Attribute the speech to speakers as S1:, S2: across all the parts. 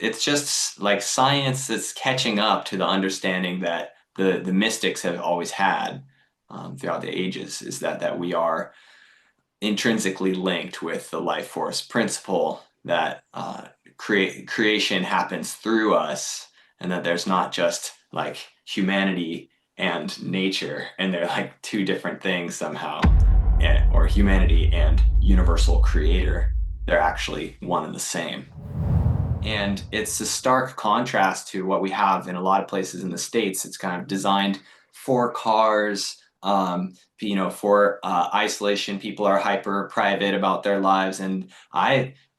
S1: it's just like science that's catching up to the understanding that the mystics have always had throughout the ages, is that we are intrinsically linked with the life force principle, that creation happens through us, and that there's not just like humanity and nature, and they're like two different things somehow, or humanity and universal creator. They're actually one and the same. And it's a stark contrast to what we have in a lot of places in the States. It's kind of designed for cars, for isolation. People are hyper private about their lives. And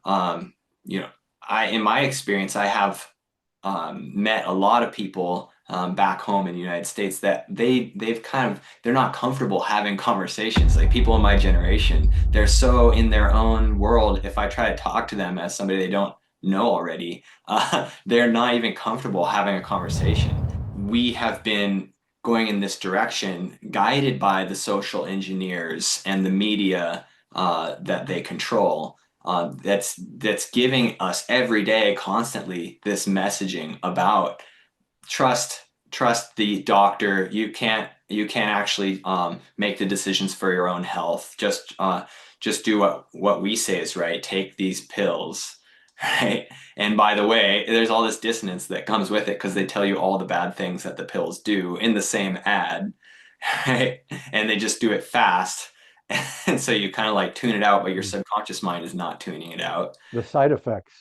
S1: um, in my experience, I have met a lot of people back home in the United States that they're not comfortable having conversations. Like people in my generation, they're so in their own world. If I try to talk to them as somebody they don't know already, they're not even comfortable having a conversation. We have been going in this direction, guided by the social engineers and the media that they control, that's giving us every day, constantly, this messaging about trust the doctor. You can't actually make the decisions for your own health. Just do what we say is right. Take these pills, right? And by the way, there's all this dissonance that comes with it because they tell you all the bad things that the pills do in the same ad, right? And they just do it fast. And so you kind of like tune it out, but your subconscious mind is not tuning it out.
S2: The side effects.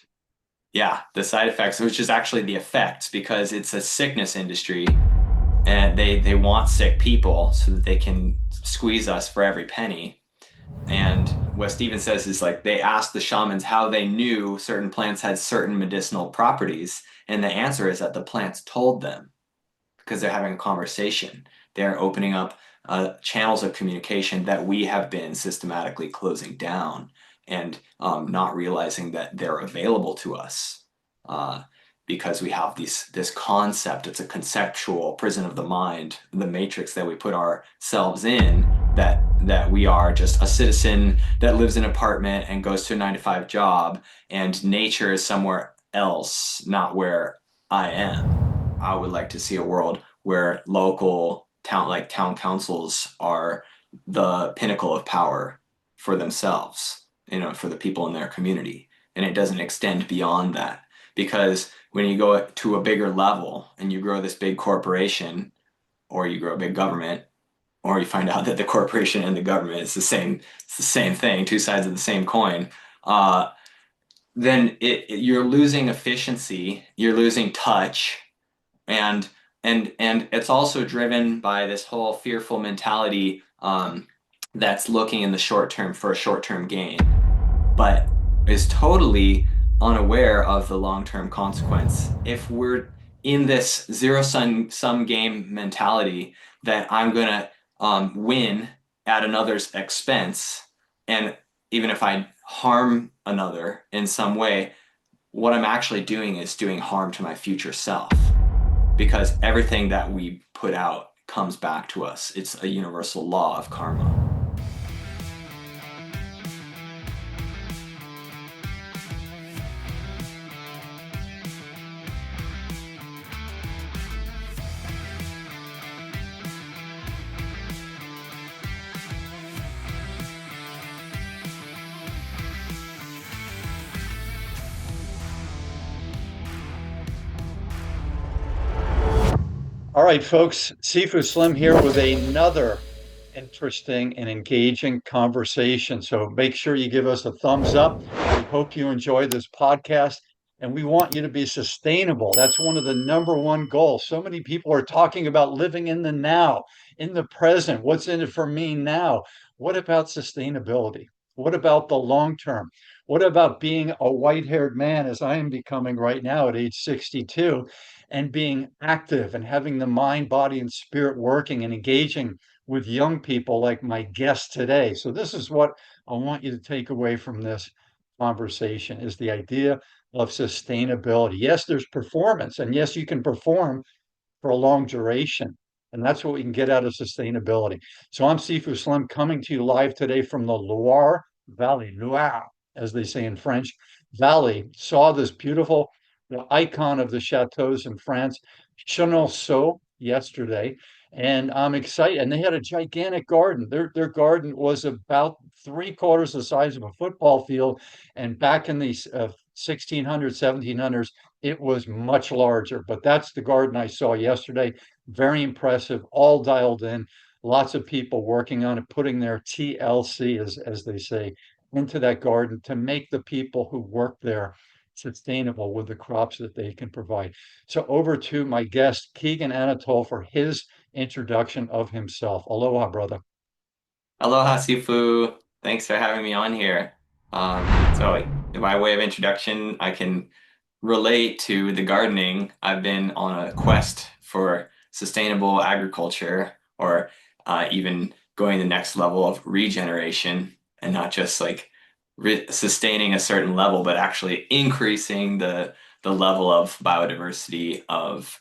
S1: Yeah, the side effects, which is actually the effects, because it's a sickness industry, and they want sick people so that they can squeeze us for every penny. And what Steven says is like they asked the shamans how they knew certain plants had certain medicinal properties, and the answer is that the plants told them, because they're having a conversation. They're opening up channels of communication that we have been systematically closing down, and not realizing that they're available to us, uh, because we have this concept. It's a conceptual prison of the mind, the matrix that we put ourselves in, that we are just a citizen that lives in an apartment and goes to a 9 to 5 job, and nature is somewhere else, not where I am. I would like to see a world where local town councils are the pinnacle of power for themselves, for the people in their community. And it doesn't extend beyond that. Because when you go to a bigger level and you grow this big corporation, or you grow a big government, or you find out that the corporation and the government is it's the same thing, two sides of the same coin, uh, then you're losing efficiency, you're losing touch, and and it's also driven by this whole fearful mentality, that's looking in the short term for a short term gain, but is totally unaware of the long term consequence. If we're in this zero sum game mentality, that I'm gonna win at another's expense, and even if I harm another in some way, what I'm actually doing is doing harm to my future self, because everything that we put out comes back to us. It's a universal law of karma.
S2: All right, folks. Sifu Slim here with another interesting and engaging conversation. So make sure you give us a thumbs up. We hope you enjoy this podcast, and we want you to be sustainable. That's one of the number one goals. So many people are talking about living in the now, in the present. What's in it for me now? What about sustainability? What about the long term? What about being a white haired man, as I am becoming right now at age 62, and being active and having the mind, body, and spirit working and engaging with young people like my guest today? So this is what I want you to take away from this conversation, is the idea of sustainability. Yes, there's performance, and yes, you can perform for a long duration. And that's what we can get out of sustainability. So I'm Sifu Slim, coming to you live today from the Loire Valley, Loire, as they say in French, Valley. Saw this beautiful the icon of the chateaus in France, Chenonceau, yesterday, and I'm excited. And they had a gigantic garden. Their garden was about three-quarters the size of a football field, and back in the 1600s, 1700s, it was much larger. But that's the garden I saw yesterday. Very impressive, all dialed in. Lots of people working on it, putting their TLC, as they say, into that garden to make the people who work there sustainable with the crops that they can provide. So over to my guest, Keegan Anatole, for his introduction of himself. Aloha, brother.
S1: Aloha, Sifu. Thanks for having me on here. So, by way of introduction, I can relate to the gardening. I've been on a quest for sustainable agriculture, or even going the next level of regeneration, and not just like sustaining a certain level, but actually increasing the level of biodiversity, of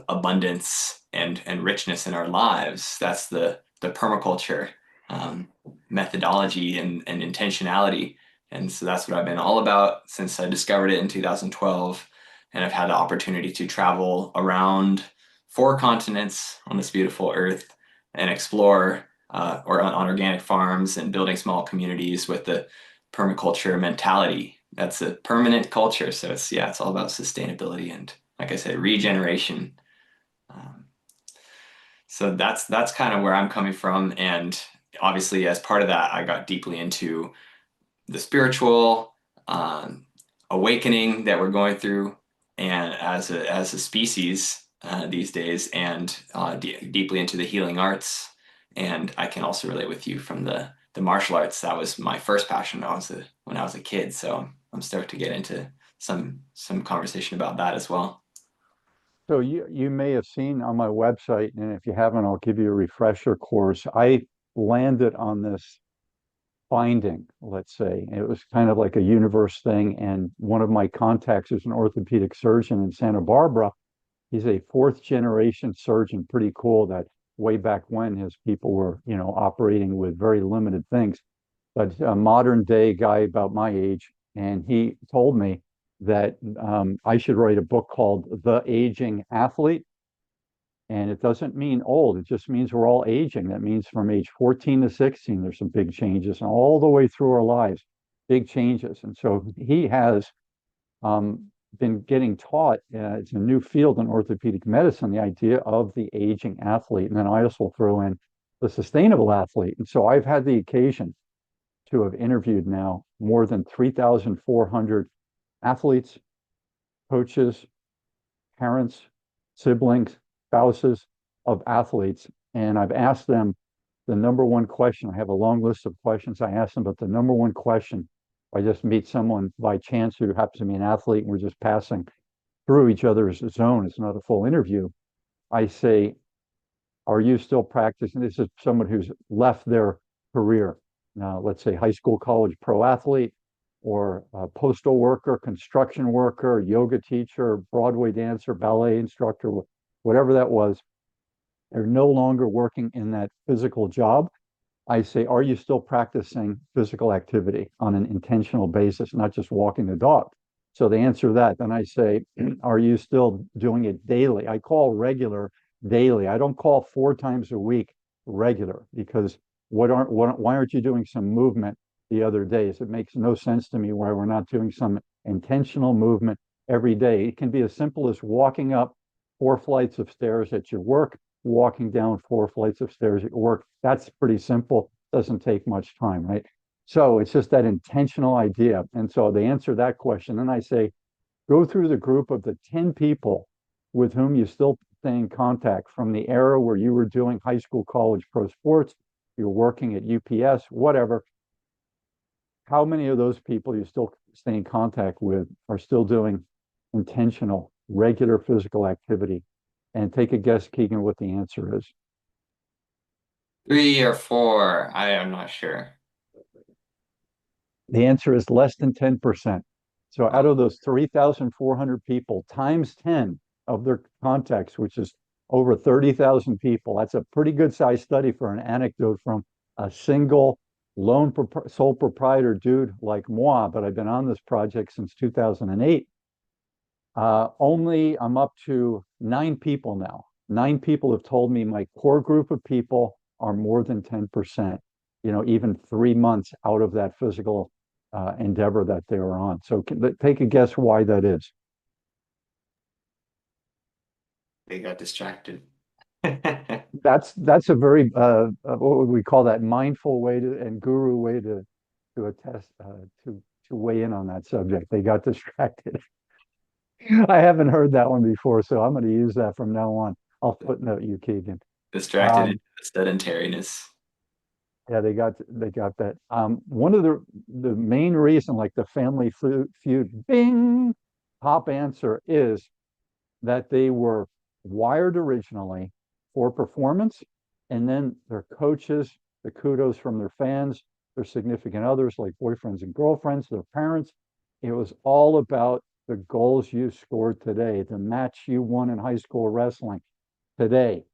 S1: abundance and richness in our lives. That's the permaculture um, methodology and intentionality. And so that's what I've been all about since I discovered it in 2012. And I've had the opportunity to travel around four continents on this beautiful earth and explore or on organic farms and building small communities with the permaculture mentality. That's a permanent culture. So it's, yeah, it's all about sustainability and, like I said, regeneration. Um, so that's kind of where I'm coming from. And obviously, as part of that, I got deeply into the spiritual awakening that we're going through, and as a species these days, and deeply into the healing arts. And I can also relate with you from the martial arts. That was my first passion when I was a kid. So I'm stoked to get into some conversation about that as well.
S2: So you may have seen on my website, and if you haven't, I'll give you a refresher course. I landed on this finding, let's say. It was kind of like a universe thing. And one of my contacts is an orthopedic surgeon in Santa Barbara. He's a fourth generation surgeon, pretty cool that way back when his people were, operating with very limited things, but a modern day guy about my age. And he told me that I should write a book called The Aging Athlete. And it doesn't mean old, it just means we're all aging. That means from age 14 to 16, there's some big changes, and all the way through our lives, big changes. And so he has been getting taught, it's a new field in orthopedic medicine, the idea of the aging athlete. And then I also throw in the sustainable athlete. And so I've had the occasion to have interviewed now more than 3,400 athletes, coaches, parents, siblings, spouses of athletes. And I've asked them the number one question. I have a long list of questions I ask them, but the number one question, I just meet someone by chance who happens to be an athlete and we're just passing through each other's zone. It's not a full interview. I say, are you still practicing? This is someone who's left their career. Now, let's say high school, college, pro athlete, or a postal worker, construction worker, yoga teacher, Broadway dancer, ballet instructor, whatever that was. They're no longer working in that physical job. I say, are you still practicing physical activity on an intentional basis, not just walking the dog? So they answer that. Then I say, are you still doing it daily? I call regular daily. I don't call 4 times a week regular, because why aren't you doing some movement the other days? It makes no sense to me why we're not doing some intentional movement every day. It can be as simple as walking up 4 flights of stairs at your work, walking down 4 flights of stairs at work. That's pretty simple. Doesn't take much time, right? So it's just that intentional idea. And so they answer that question. And I say, go through the group of the 10 people with whom you still stay in contact from the era where you were doing high school, college, pro sports, you're working at UPS, whatever. How many of those people you still stay in contact with are still doing intentional, regular physical activity? And take a guess, Keegan, what the answer is.
S1: 3 or 4, I am not sure.
S2: The answer is less than 10%. So out
S1: Oh,
S2: of those 3,400 people, times 10 of their contacts, which is over 30,000 people, that's a pretty good sized study for an anecdote from a single lone sole proprietor dude like moi, but I've been on this project since 2008. Only I'm up to 9 people now. 9 people have told me my core group of people are more than 10%, even 3 months out of that physical endeavor that they were on. So take a guess why that is.
S1: They got distracted.
S2: That's a very what would we call that, mindful way to and guru way to attest to weigh in on that subject. They got distracted. I haven't heard that one before, so I'm going to use that from now on. I'll footnote you, Keegan.
S1: Distracted into
S2: Um,
S1: sedentariness.
S2: yeah, they got that. One of the main reason, like the Family Feud, bing, top answer is that they were wired originally for performance, and then their coaches, the kudos from their fans, their significant others like boyfriends and girlfriends, their parents. It was all about the goals you scored today, the match you won in high school wrestling today,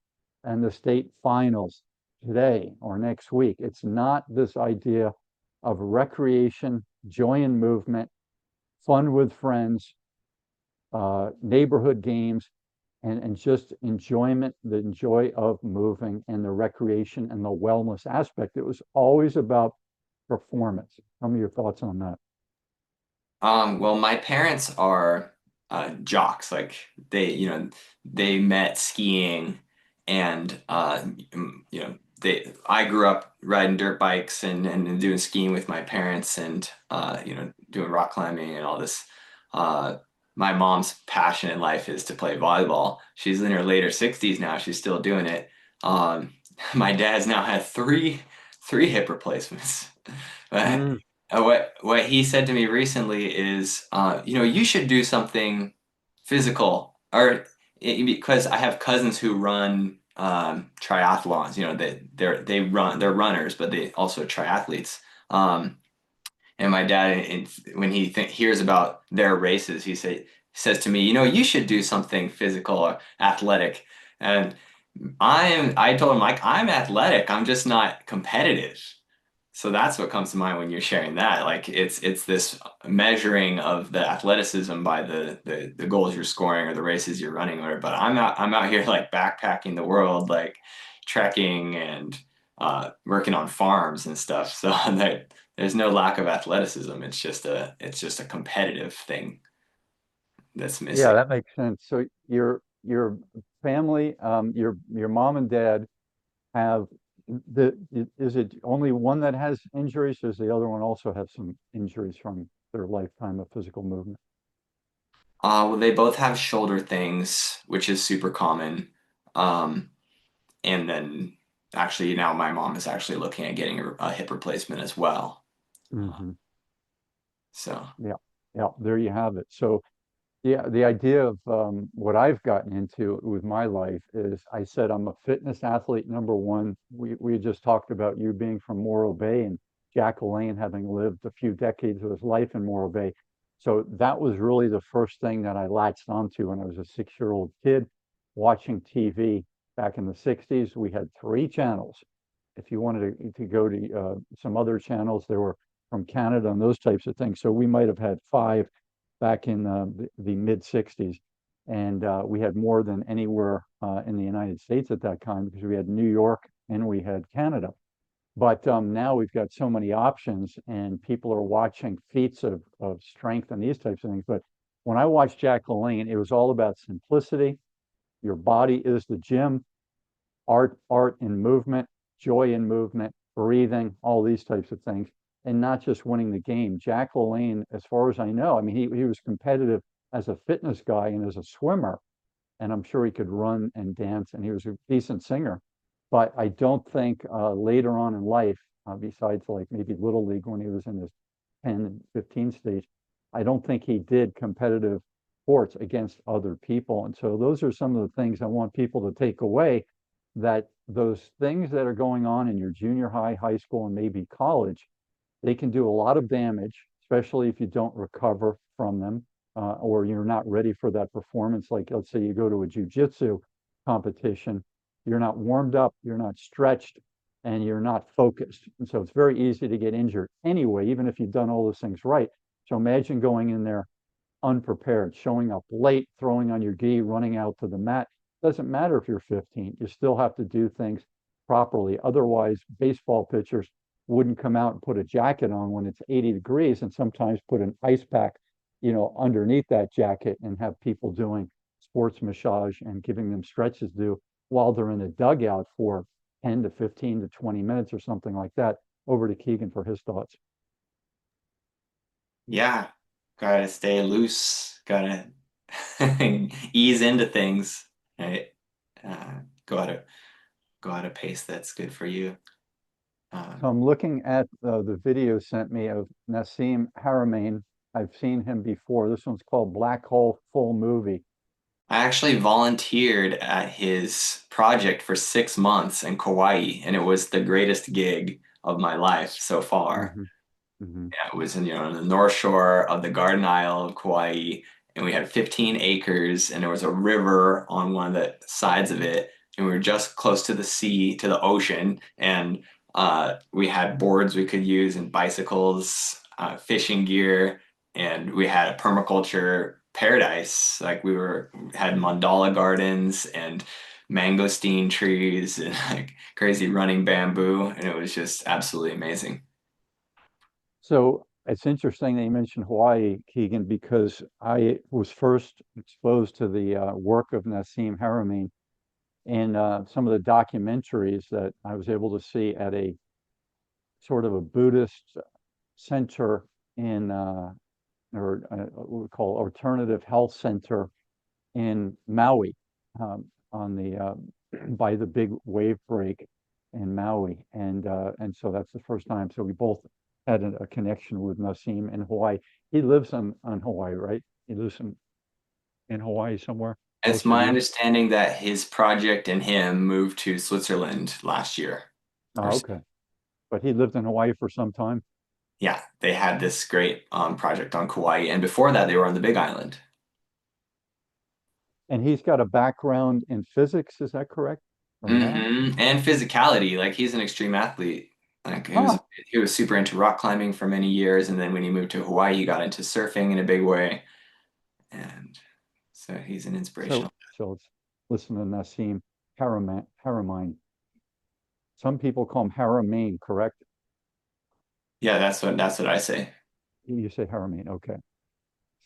S2: and the state finals today or next week. It's not this idea of recreation, joy and movement, fun with friends, neighborhood games, and just enjoyment, the joy of moving and the recreation and the wellness aspect. It was always about performance. Tell me your thoughts on that.
S1: Well, my parents are jocks. Like they met skiing and I grew up riding dirt bikes and doing skiing with my parents and doing rock climbing and all this. Uh, my mom's passion in life is to play volleyball. She's in her later 60s now. She's still doing it. Um, my dad's now had three hip replacements.
S2: Mm,
S1: What he said to me recently is, you should do something physical, because I have cousins who run triathlons. They're runners, but they also triathletes. And my dad, when he hears about their races, says to me, you should do something physical or athletic. And I told him, like, I'm athletic, I'm just not competitive. So that's what comes to mind when you're sharing that. Like it's this measuring of the athleticism by the goals you're scoring or the races you're running or whatever. But I'm out here like backpacking the world, like trekking and working on farms and stuff. So there's no lack of athleticism. It's just a competitive thing that's
S2: yeah,
S1: missing.
S2: that makes sense. So your family, your mom and dad have is it only one that has injuries? Does the other one also have some injuries from their lifetime of physical movement?
S1: Well, they both have shoulder things, which is super common. Um, And then actually now my mom is actually looking at getting a hip replacement as well.
S2: Hmm.
S1: So,
S2: Yeah, yeah, there you have it. So yeah, the idea of what I've gotten into with my life is I said I'm a fitness athlete, number one. We just talked about you being from Morro Bay and Jack LaLanne having lived a few decades of his life in Morro Bay. So that was really the first thing that I latched onto when I was a 6-year-old kid watching TV back in the 60s. We had 3 channels. If you wanted to go to some other channels, there were from Canada and those types of things. So we might have had 5 back in the mid 60s. And we had more than anywhere in the United States at that time because we had New York and we had Canada. But now we've got so many options and people are watching feats of strength and these types of things. But when I watched Jack LaLanne, it was all about simplicity. Your body is the gym, art in movement, joy in movement, breathing, all these types of things, and not just winning the game. Jack LaLanne, as far as I know, I mean, he was competitive as a fitness guy and as a swimmer, and I'm sure he could run and dance, and he was a decent singer. But I don't think later on in life, besides like maybe Little League when he was in his 10 and 15 stage, I don't think he did competitive sports against other people. And so those are some of the things I want people to take away, that those things that are going on in your junior high, high school, and maybe college, they can do a lot of damage, especially if you don't recover from them or you're not ready for that performance. Like, let's say you go to a jujitsu competition, you're not warmed up, you're not stretched, and you're not focused. And so it's very easy to get injured anyway, even if you've done all those things right. So imagine going in there unprepared, showing up late, throwing on your gi, running out to the mat. Doesn't matter if you're 15. You still have to do things properly. Otherwise, baseball pitchers wouldn't come out and put a jacket on when it's 80 degrees and sometimes put an ice pack, underneath that jacket and have people doing sports massage and giving them stretches to do while they're in a dugout for 10 to 15 to 20 minutes or something like that. Over to Keegan for his thoughts.
S1: Yeah, gotta stay loose, gotta ease into things, right? Uh, go at a go at a pace that's good for you.
S2: So I'm looking at the video sent me of Nassim Haramein. I've seen him before. This one's called Black Hole Full Movie.
S1: I actually volunteered at his project for 6 months in Kauai, and it was the greatest gig of my life so far.
S2: Hmm. Hmm.
S1: Yeah, it was on the North Shore of the Garden Isle of Kauai, and we had 15 acres, and there was a river on one of the sides of it, and we were just close to the sea, to the ocean, and we had boards we could use and bicycles, fishing gear, and we had a permaculture paradise. Like had mandala gardens and mangosteen trees and like crazy running bamboo, and it was just absolutely amazing.
S2: So it's interesting that you mentioned Hawaii, Keegan, because I was first exposed to the work of Nassim Haramein in some of the documentaries that I was able to see at a sort of a Buddhist center in, or what we call alternative health center in Maui, on the by the big wave break in Maui, and so that's the first time. So we both had a connection with Nassim in Hawaii. He lives on Hawaii, right? He lives in Hawaii somewhere
S1: It's
S2: close to
S1: my
S2: you.
S1: understanding that his project and him moved to Switzerland last year. Or
S2: Oh, okay. But he lived in Hawaii for some time,
S1: yeah, they had this great project on Kauai, and before that, they were on the Big Island.
S2: and he's got a background in physics. Is that correct? Or math?
S1: And physicality, like he's an extreme athlete. Like
S2: Ah,
S1: he was super into rock climbing for many years, and then when he moved to Hawaii, he got into surfing in a big way, and so he's an inspiration.
S2: so let's listen to Nassim Haramein. Some people call him Haramein, correct?
S1: Yeah, that's what I say.
S2: You say Haramein, okay.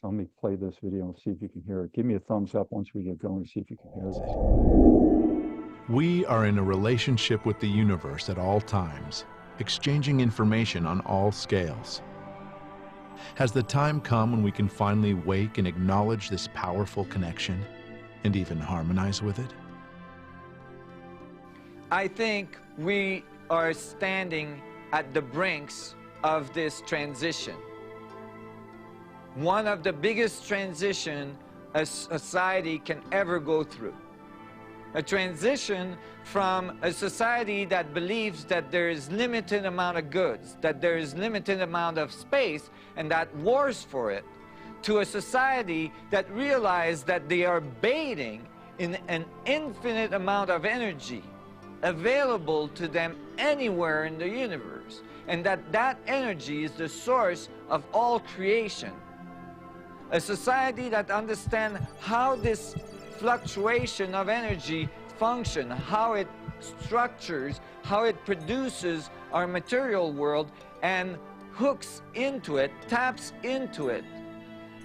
S2: So let me play this video and see if you can hear it. Give me a thumbs up once we get going, see if you can hear this.
S3: We are in a relationship with the universe at all times, exchanging information on all scales. Has the time come when we can finally wake and acknowledge this powerful connection and even harmonize with it?
S4: I think we are standing at the brinks of this transition. One of the biggest transition a society can ever go through. A transition from a society that believes that there is limited amount of goods, that there is limited amount of space, and that wars for it, to a society that realizes that they are bathing in an infinite amount of energy available to them anywhere in the universe, and that energy is the source of all creation. A society that understands how this fluctuation of energy function, how it structures, how it produces our material world, and hooks into it, taps into it,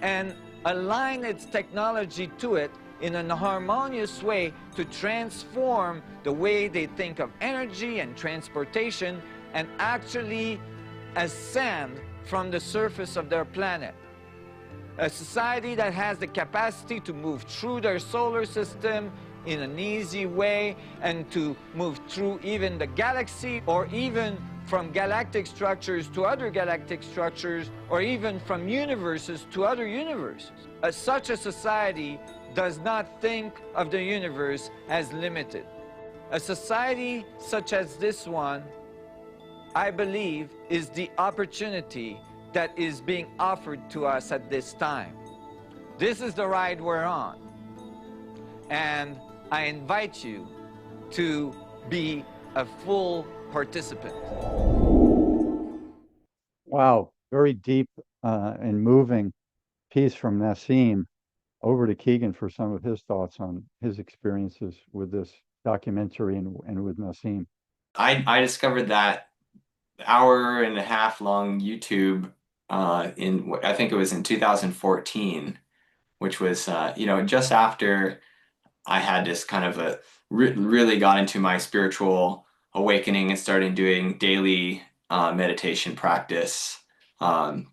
S4: and align its technology to it in a harmonious way to transform the way they think of energy and transportation and actually ascend from the surface of their planet. A society that has the capacity to move through their solar system in an easy way and to move through even the galaxy, or even from galactic structures to other galactic structures, or even from universes to other universes. Such a society does not think of the universe as limited. A society such as this one, I believe, is the opportunity that is being offered to us at this time. This is the ride we're on. And I invite you to be a full participant.
S2: Wow, very deep and moving. piece from Nassim over to Keegan for some of his thoughts on his experiences with this documentary and with Nassim.
S1: I discovered that hour and a half long YouTube in I think it was in 2014, which was just after I had this kind of a really got into my spiritual awakening and started doing daily meditation practice. And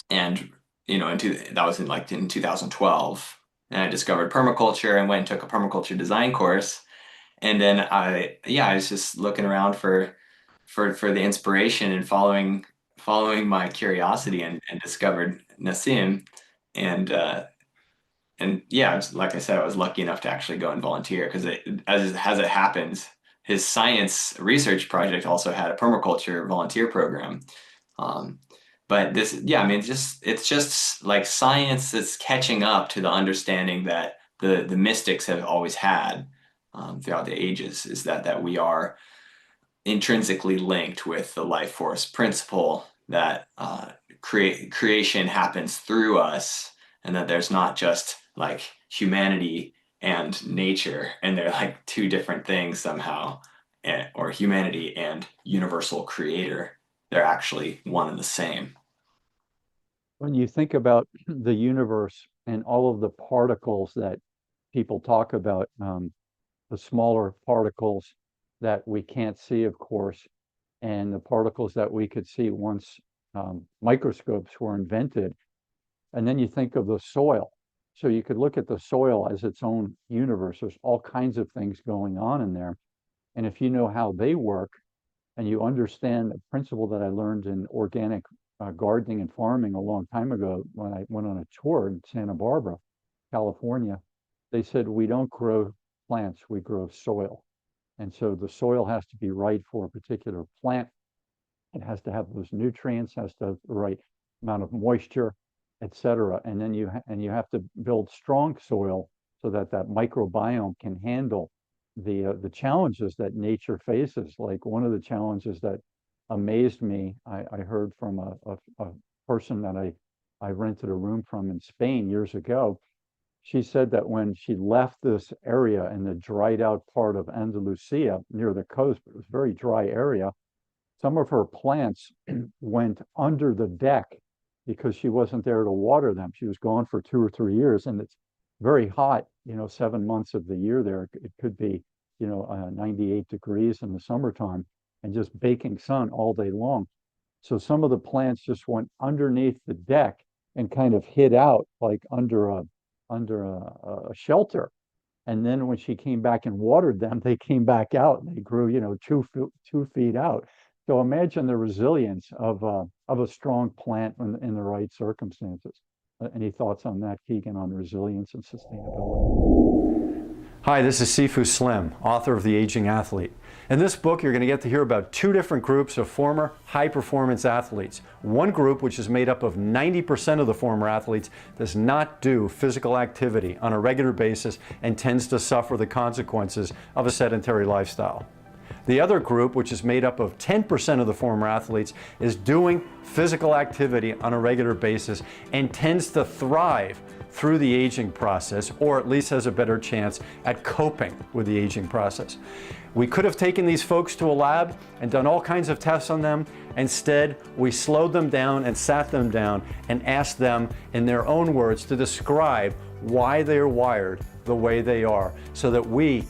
S1: that was in 2012. And I discovered permaculture and went and took a permaculture design course. And then I was just looking around for the inspiration and following my curiosity and discovered Nassim. And yeah, like I said, I was lucky enough to actually go and volunteer because as it happens, his science research project also had a permaculture volunteer program. Um, but I mean, it's just like science that's catching up to the understanding that the mystics have always had throughout the ages, is that we are intrinsically linked with the life force principle, that creation happens through us, and that there's not just like humanity and nature, and they're like two different things somehow, or humanity and universal creator. They're actually one and the same.
S2: When you think about the universe and all of the particles that people talk about, the smaller particles that we can't see, of course, and the particles that we could see once microscopes were invented. And then you think of the soil. So you could look at the soil as its own universe. There's all kinds of things going on in there. And if you know how they work and you understand a principle that I learned in organic gardening and farming a long time ago when I went on a tour in Santa Barbara, California, they said, we don't grow plants, we grow soil. And so the soil has to be right for a particular plant. It has to have those nutrients, has to have the right amount of moisture, etc. And then you have to build strong soil so that that microbiome can handle the challenges that nature faces. Like one of the challenges that amazed me, I heard from a person that I rented a room from in Spain years ago. She said that when she left this area in the dried out part of Andalusia near the coast, but it was a very dry area, some of her plants went under the deck because she wasn't there to water them. She was gone for 2 or 3 years, and it's very hot, 7 months of the year there. It could be, 98 degrees in the summertime and just baking sun all day long. So some of the plants just went underneath the deck and kind of hid out like under a shelter. And then when she came back and watered them, they came back out and they grew, 2 feet out. So imagine the resilience of a strong plant in the right circumstances. Any thoughts on that, Keegan, on resilience and sustainability?
S5: Hi, this is Sifu Slim, author of The Aging Athlete. In this book, you're going to get to hear about 2 different groups of former high-performance athletes. One group, which is made up of 90% of the former athletes, does not do physical activity on a regular basis and tends to suffer the consequences of a sedentary lifestyle. The other group, which is made up of 10% of the former athletes, is doing physical activity on a regular basis and tends to thrive through the aging process, or at least has a better chance at coping with the aging process. We could have taken these folks to a lab and done all kinds of tests on them. Instead, we slowed them down and sat them down and asked them, in their own words, to describe why they're wired the way they are, so that we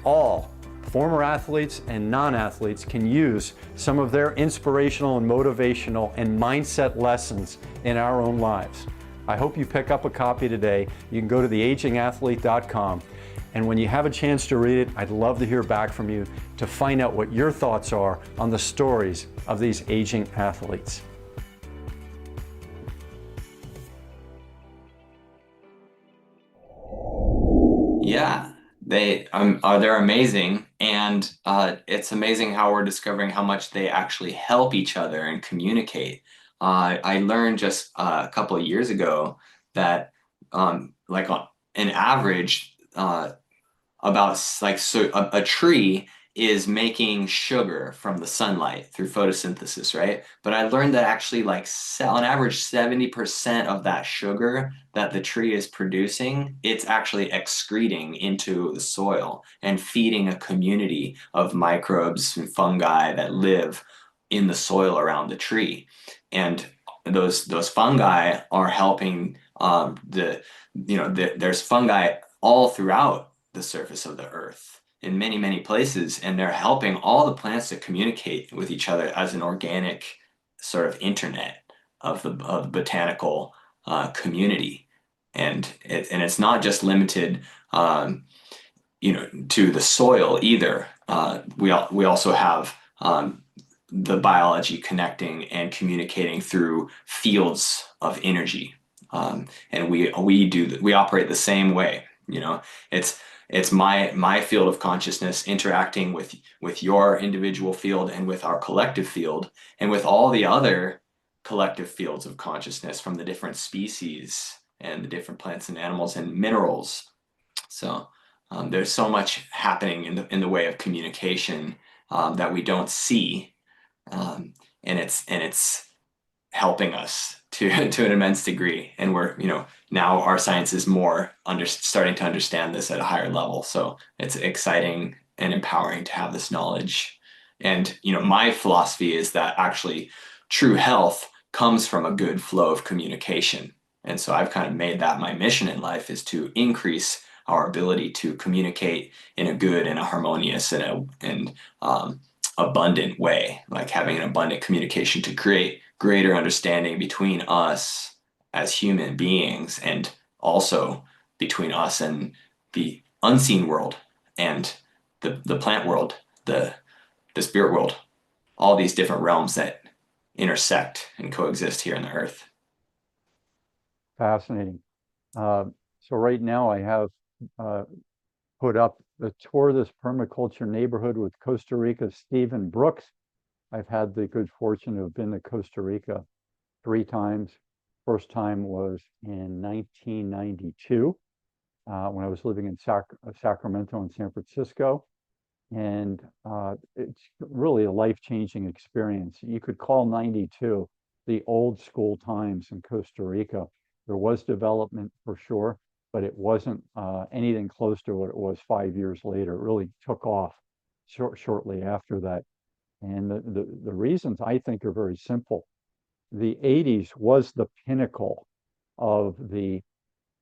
S5: all, former athletes and non-athletes, can use some of their inspirational and motivational and mindset lessons in our own lives. I hope you pick up a copy today. You can go to theagingathlete.com. And when you have a chance to read it, I'd love to hear back from you to find out what your thoughts are on the stories of these aging athletes.
S1: Yeah, they're amazing, and it's amazing how we're discovering how much they actually help each other and communicate. I learned just a couple of years ago that like on an average about like so a tree is making sugar from the sunlight through photosynthesis, right? But I learned that actually like on average 70% of that sugar that the tree is producing, it's actually excreting into the soil and feeding a community of microbes and fungi that live in the soil around the tree. And those fungi are helping there's fungi all throughout the surface of the earth in many, many places, and they're helping all the plants to communicate with each other as an organic sort of internet of the botanical community. And it's not just limited, to the soil either. We also have the biology connecting and communicating through fields of energy, and we operate the same way. It's my field of consciousness interacting with your individual field and with our collective field and with all the other collective fields of consciousness from the different species and the different plants and animals and minerals. So there's so much happening in the way of communication that we don't see, and it's helping us to an immense degree. And we're now our science is more starting to understand this at a higher level. So it's exciting and empowering to have this knowledge. And my philosophy is that actually true health comes from a good flow of communication. And so I've kind of made that my mission in life, is to increase our ability to communicate in a good and a harmonious and abundant way, like having an abundant communication to create greater understanding between us as human beings, and also between us and the unseen world and the plant world, the spirit world, all these different realms that intersect and coexist here on the earth.
S2: Fascinating. So right now I have put up the tour of this permaculture neighborhood with Costa Rica's Stephen Brooks. I've had the good fortune to have been to Costa Rica 3 times. First time was in 1992 when I was living in Sacramento and San Francisco. And it's really a life-changing experience. You could call 92 the old school times in Costa Rica. There was development for sure, but it wasn't anything close to what it was 5 years later. It really took off shortly after that. And the reasons I think are very simple. The 80s was the pinnacle of the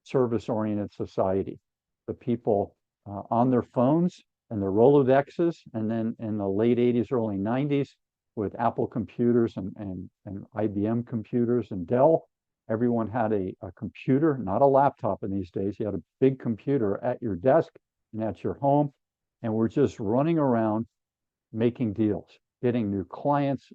S2: service-oriented society. The people on their phones and their Rolodexes, and then in the late 80s, early 90s, with Apple computers and IBM computers and Dell, everyone had a computer, not a laptop in these days. You had a big computer at your desk and at your home, and we're just running around making deals, getting new clients,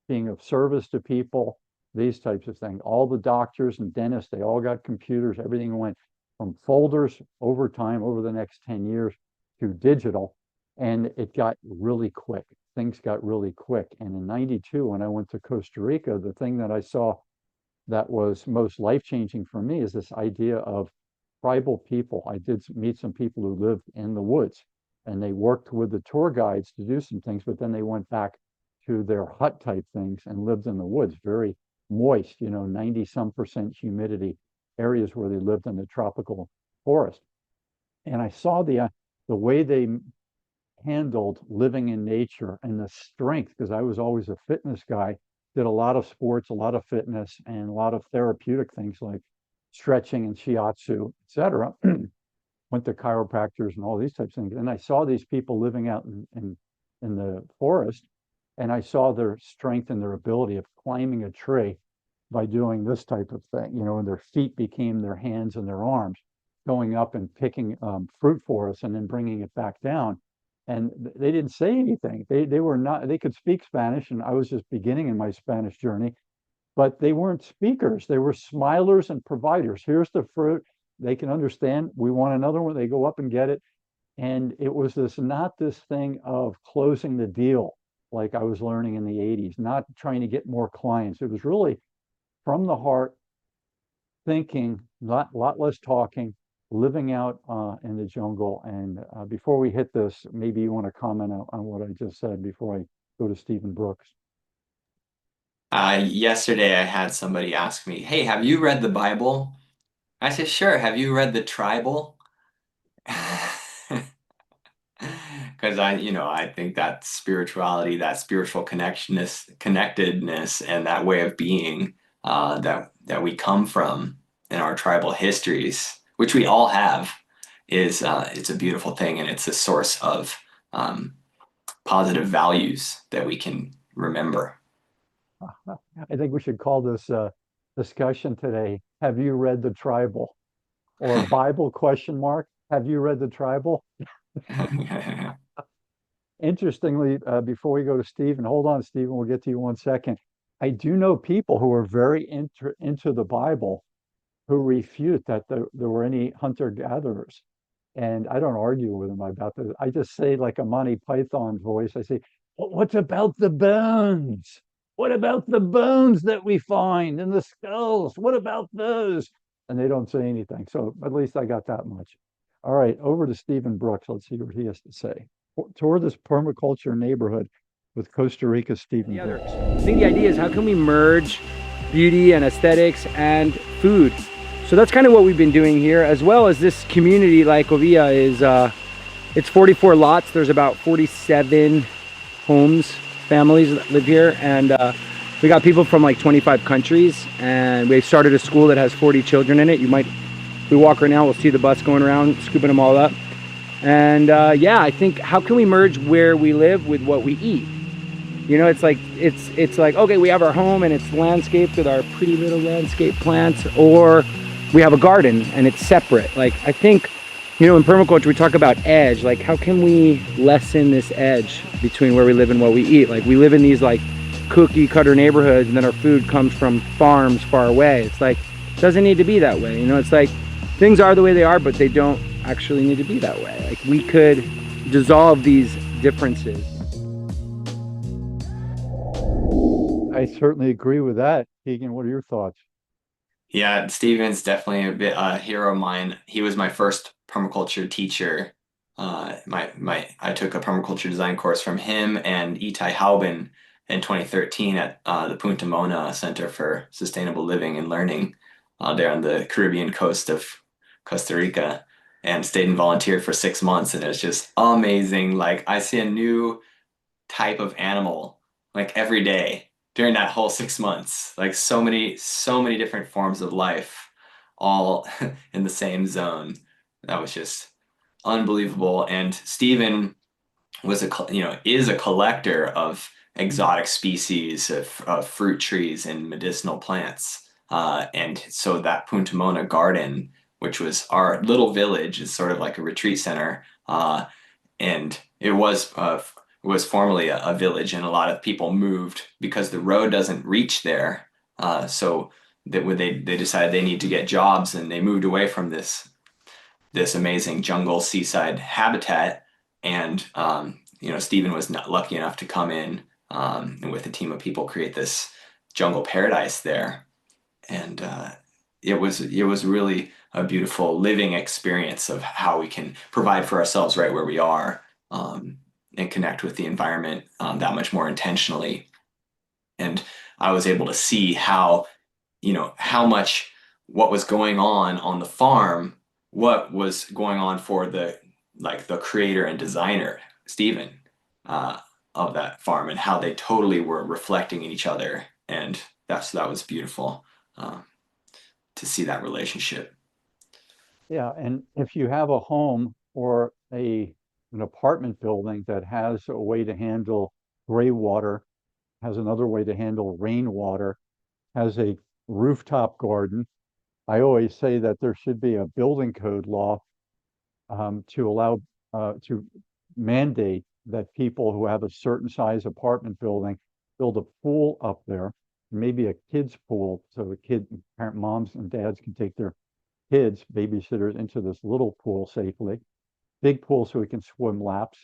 S2: being of service to people, these types of things. All the doctors and dentists, they all got computers. Everything went from folders over time, over the next 10 years, to digital. And it got really quick. Things got really quick. And in 92, when I went to Costa Rica, the thing that I saw that was most life-changing for me is this idea of tribal people. I did meet some people who lived in the woods, and they worked with the tour guides to do some things, but then they went back to their hut type things and lived in the woods, very moist, 90-some% humidity areas where they lived in the tropical forest. And I saw the way they handled living in nature and the strength, because I was always a fitness guy, did a lot of sports, a lot of fitness, and a lot of therapeutic things like stretching and shiatsu, etc. Went to chiropractors and all these types of things. And I saw these people living out in the forest, and I saw their strength and their ability of climbing a tree by doing this type of thing, and their feet became their hands and their arms, going up and picking fruit for us and then bringing it back down. And they didn't say anything. They could speak Spanish, and I was just beginning in my Spanish journey, but they weren't speakers. They were smilers and providers. Here's the fruit. They can understand. We want another one. They go up and get it. And it was not this thing of closing the deal like I was learning in the 80s, not trying to get more clients. It was really from the heart, thinking, lot less talking, living out in the jungle. And before we hit this, maybe you want to comment on what I just said before I go to Stephen Brooks.
S1: Yesterday I had somebody ask me, "Hey, have you read the Bible?" I said, "Sure. Have you read the Tribal?" Because I think that spirituality, that spiritual connectedness, and that way of being that we come from in our tribal histories, which we all have, is it's a beautiful thing, and it's a source of um, positive values that we can remember.
S2: I think we should call this discussion today, "Have you read the Tribal?" Or Bible question mark, "Have you read the Tribal?" Interestingly, before we go to Stephen, hold on, Stephen, we'll get to you one second. I do know people who are very into the Bible who refute that there were any hunter-gatherers. And I don't argue with them about this. I just say, like a Monty Python voice, I say, What about the bones? What about the bones that we find and the skulls? What about those?" And they don't say anything. So at least I got that much. All right, over to Stephen Brooks. Let's see what he has to say. Toward this permaculture neighborhood with Costa Rica, Stephen Brooks.
S6: I think the idea is, how can we merge beauty and aesthetics and food? So that's kind of what we've been doing here, as well as this community. La Ecovilla is, it's 44 lots. There's about 47 homes, families that live here. And we got people from like 25 countries. And we started a school that has 40 children in it. If we walk right now, we'll see the bus going around, scooping them all up. And yeah, I think, how can we merge where we live with what we eat? It's like, okay, we have our home and it's landscaped with our pretty little landscape plants, or we have a garden and it's separate. Like, I think, in permaculture, we talk about edge. Like, how can we lessen this edge between where we live and what we eat? Like, we live in these like cookie cutter neighborhoods, and then our food comes from farms far away. It's like, it doesn't need to be that way. It's like, things are the way they are, but they don't actually need to be that way. Like, we could dissolve these differences.
S2: I certainly agree with that. Keegan, what are your thoughts?
S1: Yeah, Steven's definitely a bit a hero of mine. He was my first permaculture teacher. I took a permaculture design course from him and Itai Hauben in 2013 at the Punta Mona Center for Sustainable Living and Learning there on the Caribbean coast of Costa Rica, and stayed and volunteered for 6 months, and it was just amazing. Like, I see a new type of animal like every day during that whole 6 months. Like, so many different forms of life, all in the same zone. That was just unbelievable. And Stephen is a collector of exotic species of fruit trees and medicinal plants. And so that Punta Mona garden, which was our little village, is sort of like a retreat center. And it was formerly a village, and a lot of people moved because the road doesn't reach there. So that when they decided they need to get jobs, and they moved away from this amazing jungle seaside habitat. And Stephen was not lucky enough to come in and with a team of people create this jungle paradise there. And it was really a beautiful living experience of how we can provide for ourselves right where we are, and connect with the environment that much more intentionally. And I was able to see how much what was going on the farm, what was going on for the creator and designer, Stephen, of that farm, and how they totally were reflecting in each other. And that was beautiful to see that relationship.
S2: Yeah, and if you have a home or an apartment building that has a way to handle gray water, has another way to handle rainwater, has a rooftop garden, I always say that there should be a building code law to allow to mandate that people who have a certain size apartment building build a pool up there, maybe a kids pool, so the parent moms and dads can take their kids, babysitters, into this little pool safely. Big pool so we can swim laps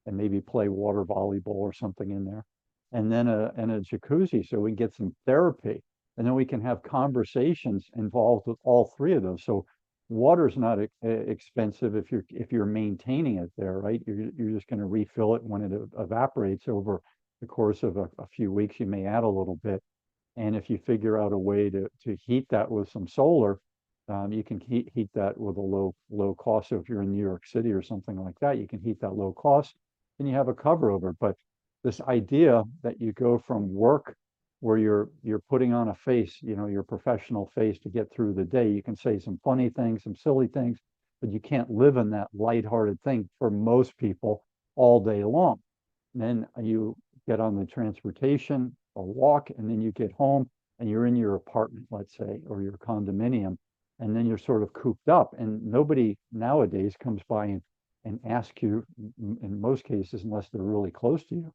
S2: and maybe play water volleyball or something in there. And then a jacuzzi so we can get some therapy. And then we can have conversations involved with all three of those. So Water's not expensive if you're maintaining it there, right? You're just going to refill it when it evaporates over the course of a few weeks. You may add a little bit, and if you figure out a way to heat that with some solar, you can heat that with a low cost. So if you're in New York City or something like that, you can heat that low cost, and you have a cover over it. But this idea that you go from work where you're putting on a face, your professional face to get through the day. You can say some funny things, some silly things, but you can't live in that lighthearted thing for most people all day long. And then you get on the transportation or walk, and then you get home and you're in your apartment, let's say, or your condominium, and then you're sort of cooped up. And nobody nowadays comes by and asks you, in most cases, unless they're really close to you,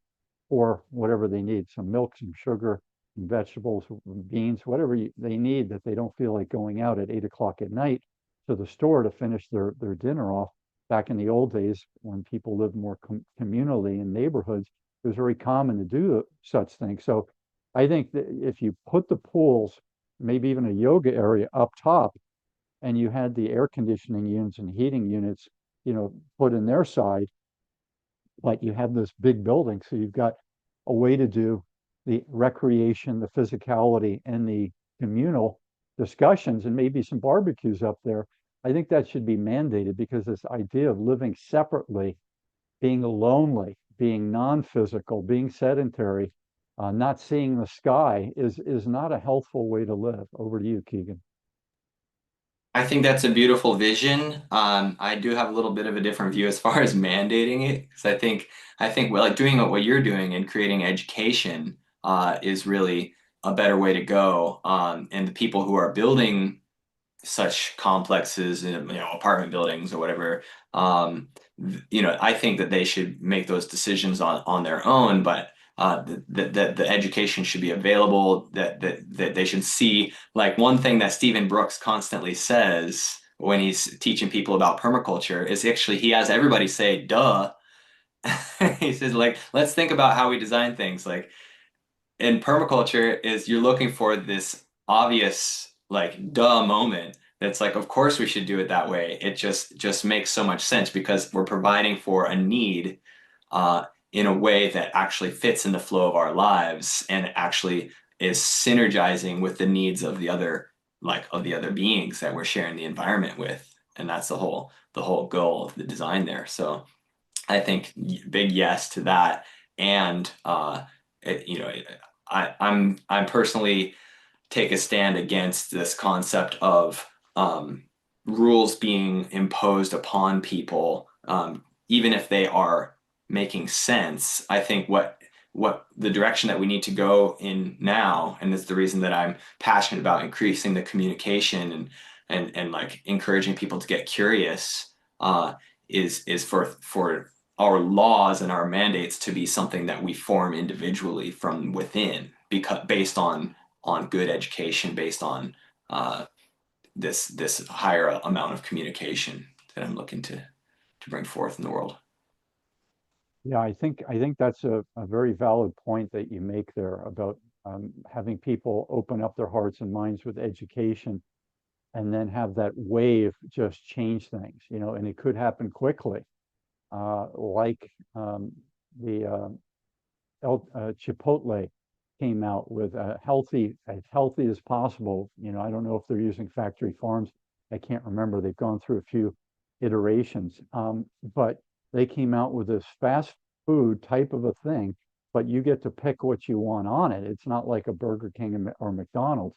S2: or whatever they need, some milk, some sugar, vegetables, beans, whatever they need, that they don't feel like going out at 8 o'clock at night to the store to finish their dinner off. Back in the old days, when people lived more communally in neighborhoods, it was very common to do such things. So I think that if you put the pools, maybe even a yoga area up top, and you had the air conditioning units and heating units, put in their side, but you have this big building, so you've got a way to do the recreation, the physicality, and the communal discussions, and maybe some barbecues up there. I think that should be mandated, because this idea of living separately, being lonely, being non-physical, being sedentary, not seeing the sky is not a healthful way to live. Over to you, Keegan.
S1: I think that's a beautiful vision. I do have a little bit of a different view as far as mandating it, because I think well, like doing what you're doing and creating education is really a better way to go. And the people who are building such complexes in, apartment buildings or whatever, I think that they should make those decisions on their own, but the education should be available, that they should see. Like, one thing that Stephen Brooks constantly says when he's teaching people about permaculture is, actually, he has everybody say duh. He says, like, let's think about how we design things. Like, in permaculture, is you're looking for this obvious, like, duh moment that's like, of course we should do it that way. It just makes so much sense, because we're providing for a need in a way that actually fits in the flow of our lives, and actually is synergizing with the needs of the other beings that we're sharing the environment with. And that's the whole goal of the design there. So I think big yes to that. And it, you know, I'm personally take a stand against this concept of rules being imposed upon people, even if they are making sense. I think what the direction that we need to go in now, and it's the reason that I'm passionate about increasing the communication and like encouraging people to get curious, is for our laws and our mandates to be something that we form individually from within, because based on good education, based on this higher amount of communication that I'm looking to bring forth in the world.
S2: Yeah, I think that's a very valid point that you make there about having people open up their hearts and minds with education, and then have that wave just change things, and it could happen quickly. Like the Chipotle came out with as healthy as possible. I don't know if they're using factory farms. I can't remember. They've gone through a few iterations, but they came out with this fast food type of a thing, but you get to pick what you want on it. It's not like a Burger King or McDonald's.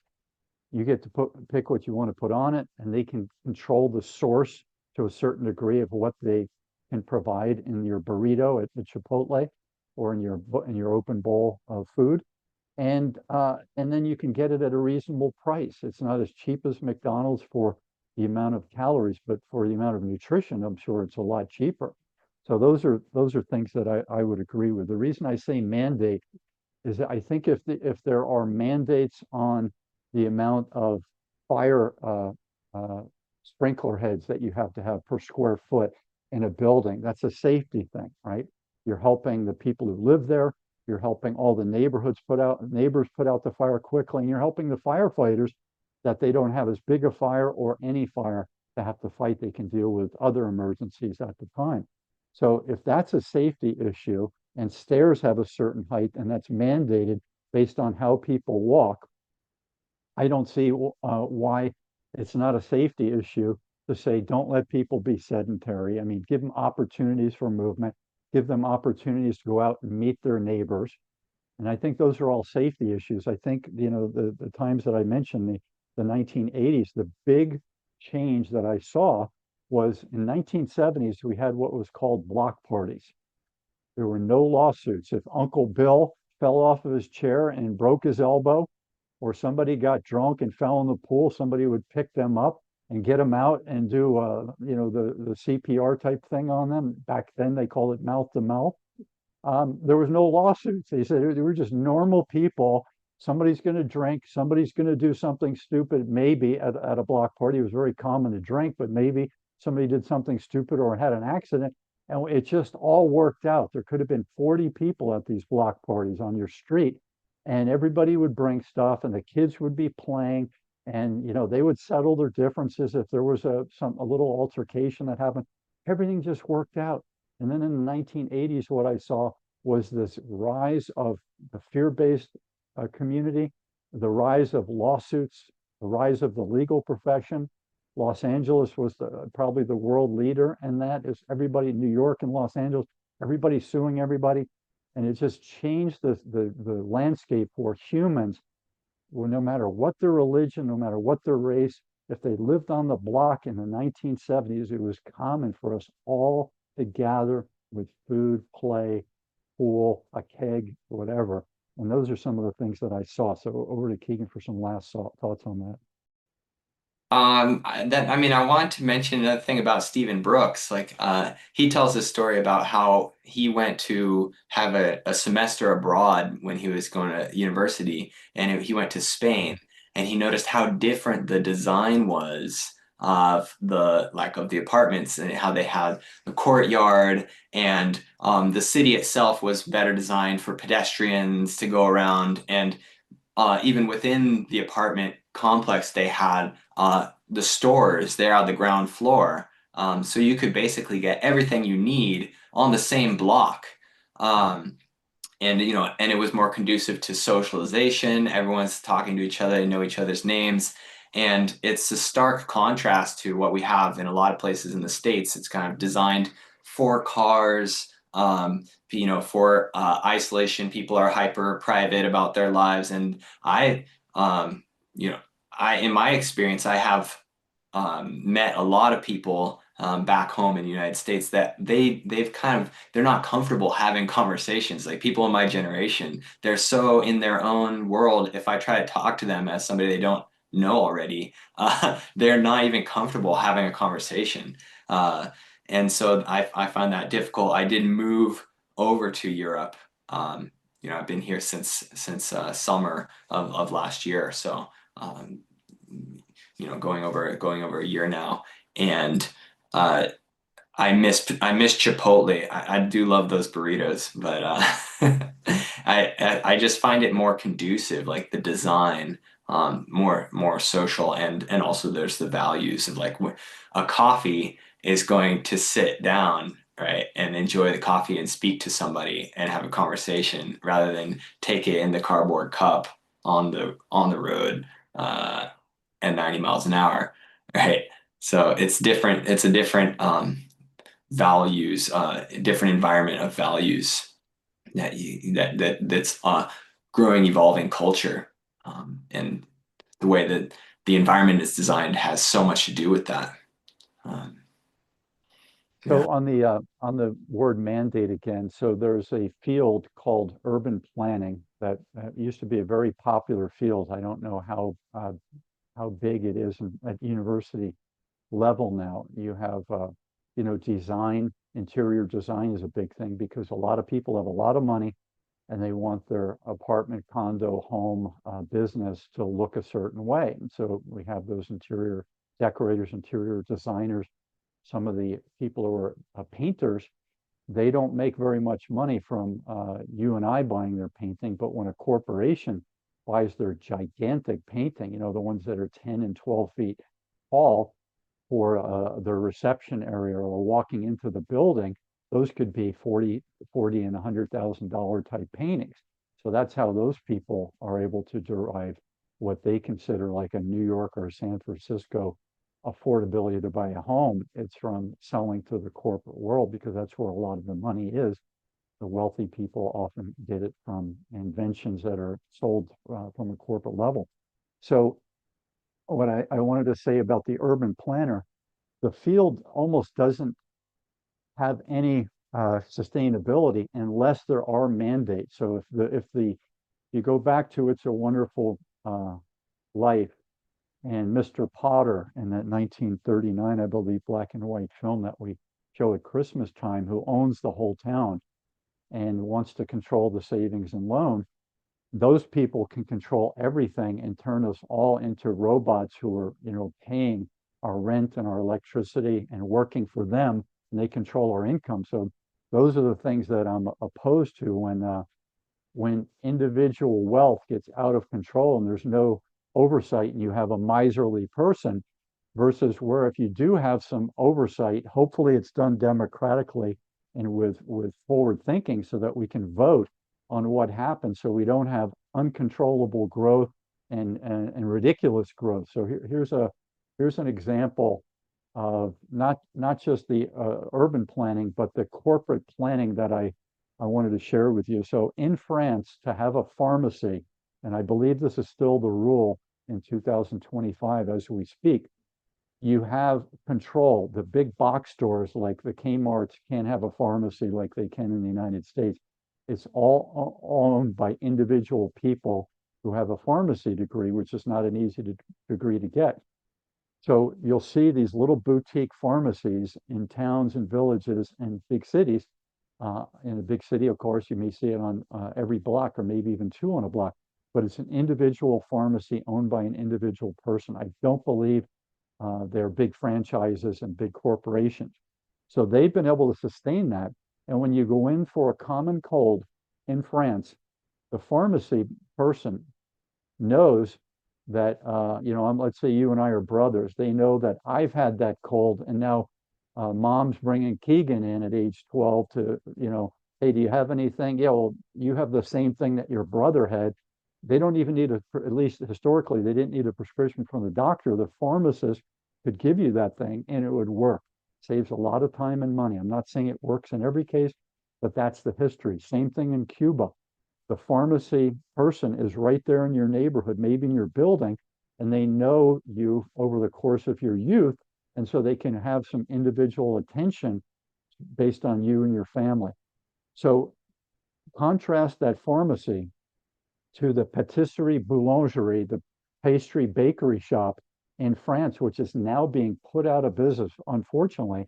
S2: You get to pick what you want to put on it, and they can control the source to a certain degree of what they can provide in your burrito at the Chipotle, or in your open bowl of food. And then you can get it at a reasonable price. It's not as cheap as McDonald's for the amount of calories, but for the amount of nutrition, I'm sure it's a lot cheaper. So those are things that I would agree with. The reason I say mandate is that I think if there are mandates on the amount of fire sprinkler heads that you have to have per square foot in a building, that's a safety thing, right? You're helping the people who live there. You're helping all the neighbors put out the fire quickly, and you're helping the firefighters that they don't have as big a fire or any fire to have to fight. They can deal with other emergencies at the time. So if that's a safety issue and stairs have a certain height and that's mandated based on how people walk, I don't see why it's not a safety issue to say, don't let people be sedentary. I mean, give them opportunities for movement, give them opportunities to go out and meet their neighbors. And I think those are all safety issues. I think, the times that I mentioned, the 1980s, the big change that I saw was in 1970s, we had what was called block parties. There were no lawsuits. If Uncle Bill fell off of his chair and broke his elbow, or somebody got drunk and fell in the pool, somebody would pick them up and get them out and do, the CPR type thing on them. Back then, they called it mouth to mouth. There was no lawsuits. They said they were just normal people. Somebody's going to drink. Somebody's going to do something stupid. Maybe at a block party, it was very common to drink, but maybe somebody did something stupid or had an accident. And it just all worked out. There could have been 40 people at these block parties on your street, and everybody would bring stuff, and the kids would be playing, and they would settle their differences if there was a little altercation that happened. Everything just worked out. And then in the 1980s, what I saw was this rise of the fear-based community, the rise of lawsuits, the rise of the legal profession. Los Angeles was probably the world leader, and that is everybody in New York and Los Angeles, everybody suing everybody. And it just changed the landscape for humans. Well, no matter what their religion, no matter what their race, if they lived on the block in the 1970s, it was common for us all to gather with food, play, pool, a keg, whatever. And those are some of the things that I saw. So over to Keegan for some last thoughts on that.
S1: I wanted to mention another thing about Stephen Brooks. He tells this story about how he went to have a semester abroad when he was going to university, and he went to Spain, and he noticed how different the design was of the apartments, and how they had the courtyard, and the city itself was better designed for pedestrians to go around. And even within the apartment complex, they had the stores there on the ground floor. So you could basically get everything you need on the same block. And it was more conducive to socialization. Everyone's talking to each other, they know each other's names. And it's a stark contrast to what we have in a lot of places in the States. It's kind of designed for cars, for isolation. People are hyper private about their lives. And in my experience, I have met a lot of people back home in the United States that they're not comfortable having conversations. Like people in my generation, they're so in their own world. If I try to talk to them as somebody they don't know already, they're not even comfortable having a conversation. And so I find that difficult. I did move over to Europe. I've been here since summer of last year. So, going over a year now, and I miss Chipotle. I do love those burritos, but I just find it more conducive, like the design, more social, and also there's the values of a coffee is going to sit down, right, and enjoy the coffee and speak to somebody and have a conversation rather than take it in the cardboard cup on the road at 90 miles an hour, right? So it's different. It's a different values, different environment of values that's growing, evolving culture, and the way that the environment is designed has so much to do with that.
S2: So on the word mandate again, so there's a field called urban planning that used to be a very popular field. I don't know how big it is at university level now. You have design, interior design is a big thing because a lot of people have a lot of money and they want their apartment, condo, home, business to look a certain way. And so we have those interior decorators, interior designers. Some of the people who are painters, they don't make very much money from you and I buying their painting, but when a corporation buys their gigantic painting, the ones that are 10 and 12 feet tall, for the reception area or walking into the building, those could be 40 and $100,000 type paintings. So that's how those people are able to derive what they consider like a New York or San Francisco affordability to buy a home. It's from selling to the corporate world because that's where a lot of the money is. The wealthy people often get it from inventions that are sold from a corporate level. So what I wanted to say about the urban planner, the field almost doesn't have any sustainability unless there are mandates. So if you go back to It's a Wonderful Life and Mr. Potter in that 1939, I believe, black and white film that we show at Christmas time, who owns the whole town and wants to control the savings and loan, those people can control everything and turn us all into robots who are, paying our rent and our electricity and working for them, and they control our income. So those are the things that I'm opposed to when individual wealth gets out of control and there's no oversight and you have a miserly person, versus where if you do have some oversight, hopefully it's done democratically and with forward thinking so that we can vote on what happens so we don't have uncontrollable growth and ridiculous growth. So here's an example of not just the urban planning, but the corporate planning that I wanted to share with you. So in France, to have a pharmacy, and I believe this is still the rule in 2025 as we speak, you have control. The big box stores like the Kmart's can't have a pharmacy like they can in the United States. It's all owned by individual people who have a pharmacy degree, which is not an easy degree to get. So you'll see these little boutique pharmacies in towns and villages and big cities. In a big city, of course, you may see it on every block or maybe even two on a block, but it's an individual pharmacy owned by an individual person. I don't believe they're big franchises and big corporations. So they've been able to sustain that. And when you go in for a common cold in France, the pharmacy person knows that, let's say you and I are brothers. They know that I've had that cold, and now mom's bringing Keegan in at age 12 to, hey, do you have anything? Yeah, well, you have the same thing that your brother had. They don't even need at least historically, they didn't need a prescription from the doctor. The pharmacist could give you that thing and it would work. Saves a lot of time and money. I'm not saying it works in every case, but that's the history. Same thing in Cuba. The pharmacy person is right there in your neighborhood, maybe in your building, and they know you over the course of your youth. And so they can have some individual attention based on you and your family. So contrast that pharmacy to the patisserie boulangerie, the pastry bakery shop in France, which is now being put out of business, unfortunately,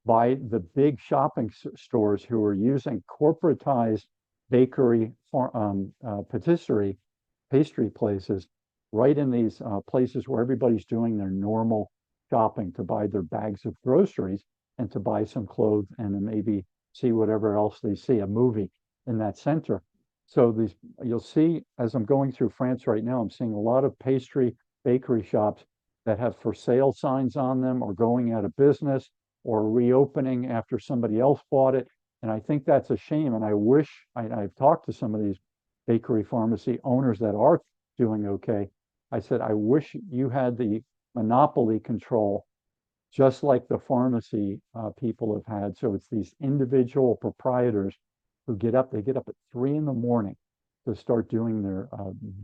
S2: by the big shopping stores who are using corporatized bakery, patisserie, pastry places right in these places where everybody's doing their normal shopping to buy their bags of groceries and to buy some clothes and then maybe see whatever else they see, a movie in that center. So you'll see, as I'm going through France right now, I'm seeing a lot of pastry bakery shops that have for sale signs on them or going out of business or reopening after somebody else bought it. And I think that's a shame. And I wish I've talked to some of these bakery pharmacy owners that are doing okay. I said, I wish you had the monopoly control, just like the pharmacy people have had. So it's these individual proprietors who get up at 3 a.m. to start doing their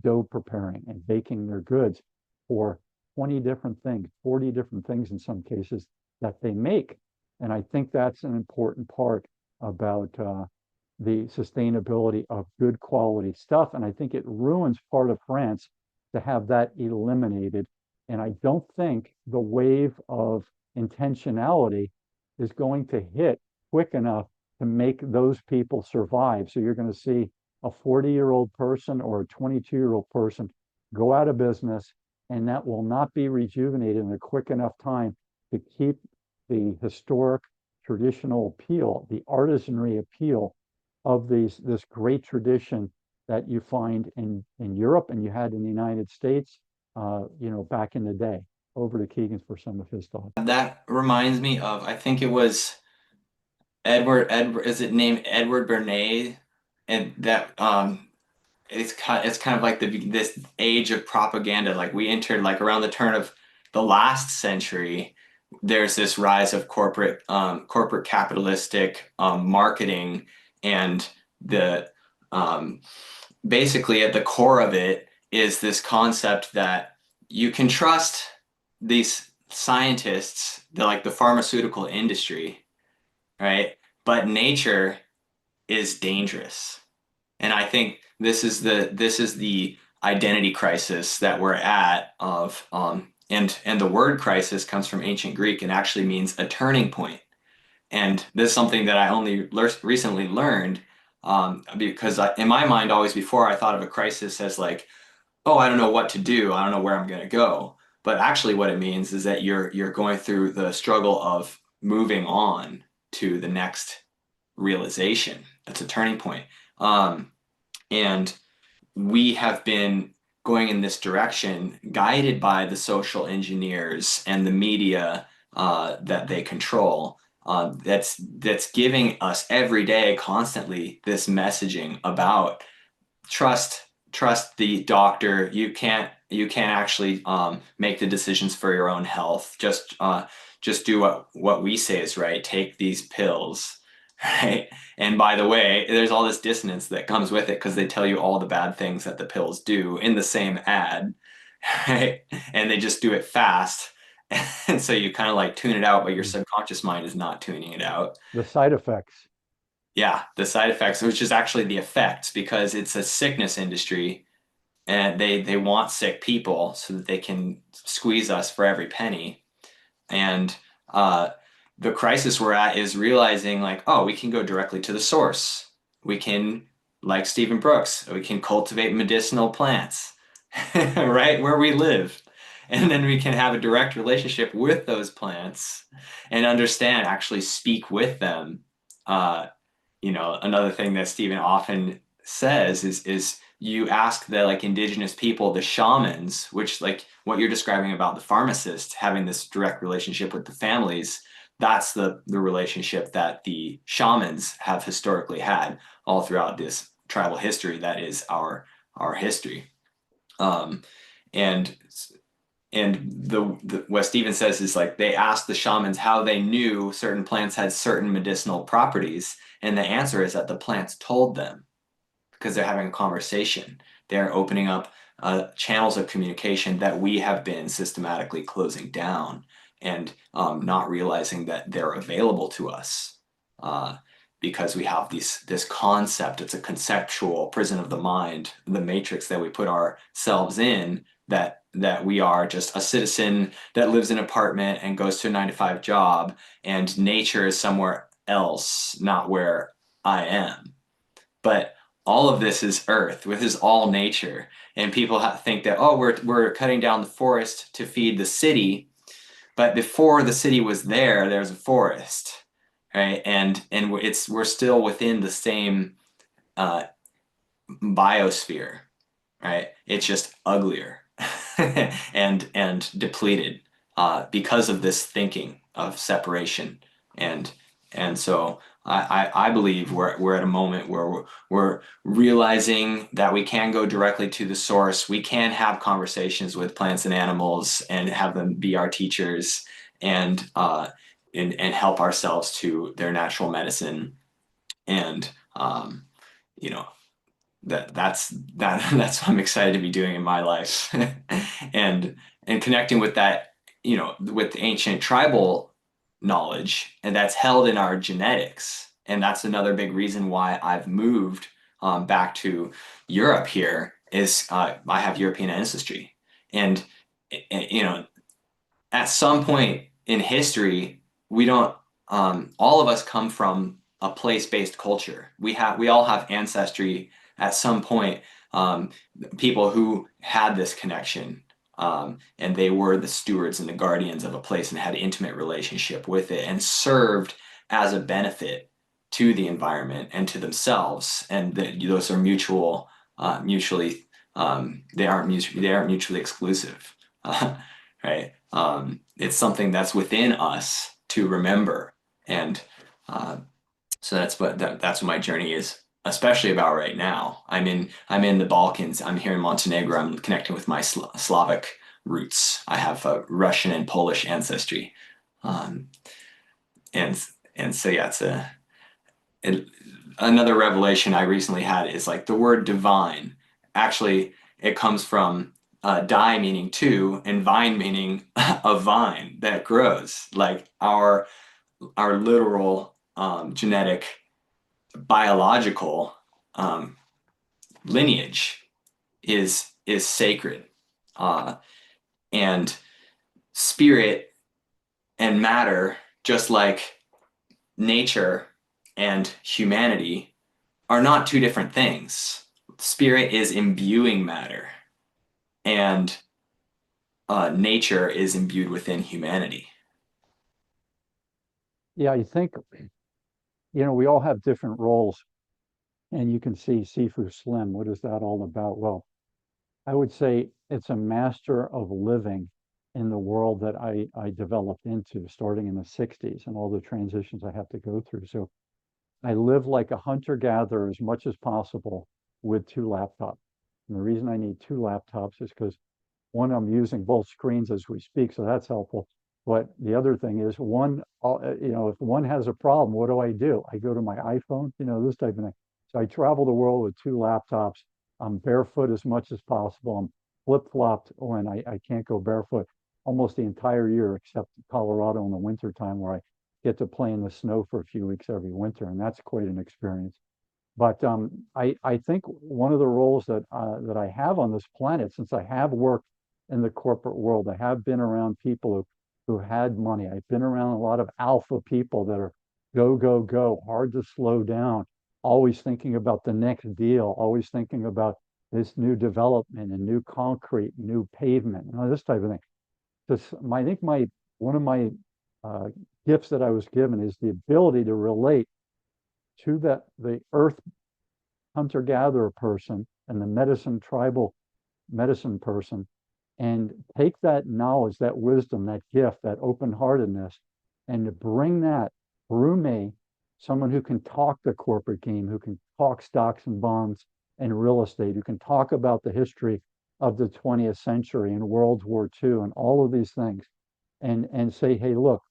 S2: dough preparing and baking their goods for 20 different things, 40 different things in some cases that they make. And I think that's an important part about the sustainability of good quality stuff. And I think it ruins part of France to have that eliminated. And I don't think the wave of intentionality is going to hit quick enough to make those people survive. So you're going to see a 40-year-old person or a 22-year-old person go out of business, and that will not be rejuvenated in a quick enough time to keep the historic traditional appeal, the artisanry appeal of this great tradition that you find in Europe and you had in the United States, back in the day. over to Keegan for some of his thoughts.
S1: That reminds me of, I think it was Edward, is it named Edward Bernays? And that it's kind of like this age of propaganda. Like we entered like around the turn of the last century. There's this rise of corporate capitalistic marketing, and the basically at the core of it is this concept that you can trust these scientists, like the pharmaceutical industry, right? But nature is dangerous. And I think this is the identity crisis that we're at of and the word crisis comes from ancient Greek and actually means a turning point. And this is something that I only recently learned because in my mind, always before, I thought of a crisis as like, oh, I don't know what to do. I don't know where I'm going to go. But actually what it means is that you're going through the struggle of moving on to the next realization. That's a turning point. And we have been going in this direction, guided by the social engineers and the media that they control. That's giving us every day, constantly, this messaging about trust the doctor. You can't actually make the decisions for your own health. Just do what we say is right. Take these pills. Right. And by the way, there's all this dissonance that comes with it because they tell you all the bad things that the pills do in the same ad. Right. And they just do it fast. And so you kind of like tune it out, but your subconscious mind is not tuning it out.
S2: The side effects.
S1: Yeah, the side effects, which is actually the effects, because it's a sickness industry and they want sick people so that they can squeeze us for every penny. And the crisis we're at is realizing like, oh, we can go directly to the source. We can, like Stephen Brooks, we can cultivate medicinal plants right where we live. And then we can have a direct relationship with those plants and understand, actually speak with them. Another thing that Stephen often says is you ask the like indigenous people, the shamans, which like what you're describing about the pharmacist having this direct relationship with the families. That's the relationship that the shamans have historically had all throughout this tribal history that is our history. And what Stephen says is like they asked the shamans how they knew certain plants had certain medicinal properties, and the answer is that the plants told them because they're having a conversation. They're opening up channels of communication that we have been systematically closing down and not realizing that they're available to us because we have this concept. It's a conceptual prison of the mind, the matrix that we put ourselves in, that we are just a citizen that lives in an apartment and goes to a 9-to-5 job, and nature is somewhere else, not where I am. But all of this is earth, which is all nature. And people think that, oh, we're cutting down the forest to feed the city. But before the city was there's a forest, right? And we're still within the same biosphere, right? It's just uglier and depleted because of this thinking of separation. And so I believe we're at a moment where we're realizing that we can go directly to the source. We can have conversations with plants and animals and have them be our teachers and help ourselves to their natural medicine. And that's what I'm excited to be doing in my life, and connecting with that, with the ancient tribal knowledge, and that's held in our genetics. And that's another big reason why I've moved back to Europe here is I have European ancestry. And at some point in history, we don't, all of us come from a place-based culture. We all have ancestry at some point, people who had this connection. And they were the stewards and the guardians of a place and had an intimate relationship with it and served as a benefit to the environment and to themselves. And those are mutually they aren't mutually exclusive, right? It's something that's within us to remember. And so that's what my journey is, especially about right now. I'm in the Balkans. I'm here in Montenegro. I'm connecting with my Slavic roots. I have Russian and Polish ancestry. Um, and and so yeah, it, another revelation I recently had is like the word divine. Actually, it comes from die meaning two and vine meaning a vine that grows. Like our literal genetic biological um, lineage is sacred, uh, and spirit and matter, just like nature and humanity, are not two different things. Spirit is imbuing matter, and nature is imbued within humanity.
S2: Yeah, I think, we all have different roles, and you can see Sifu Slim. What is that all about? Well, I would say it's a master of living in the world that I developed into starting in the 60s and all the transitions I have to go through. So I live like a hunter-gatherer as much as possible with two laptops. And the reason I need two laptops is because one, I'm using both screens as we speak, so that's helpful. But the other thing is if one has a problem, what do? I go to my iPhone, this type of thing. So I travel the world with two laptops. I'm barefoot as much as possible. I'm flip-flopped when I can't go barefoot almost the entire year, except Colorado in the winter time where I get to play in the snow for a few weeks every winter, and that's quite an experience. But I think one of the roles that I have on this planet, since I have worked in the corporate world, I have been around people who had money. I've been around a lot of alpha people that are go, go, go, hard to slow down, always thinking about the next deal, always thinking about this new development and new concrete, new pavement, this type of thing. I think one of my uh, gifts that I was given is the ability to relate to the earth hunter-gatherer person and the tribal medicine person, and take that knowledge, that wisdom, that gift, that open-heartedness, and to bring that through me, someone who can talk the corporate game, who can talk stocks and bonds and real estate, who can talk about the history of the 20th century and World War II and all of these things, and say, hey, look,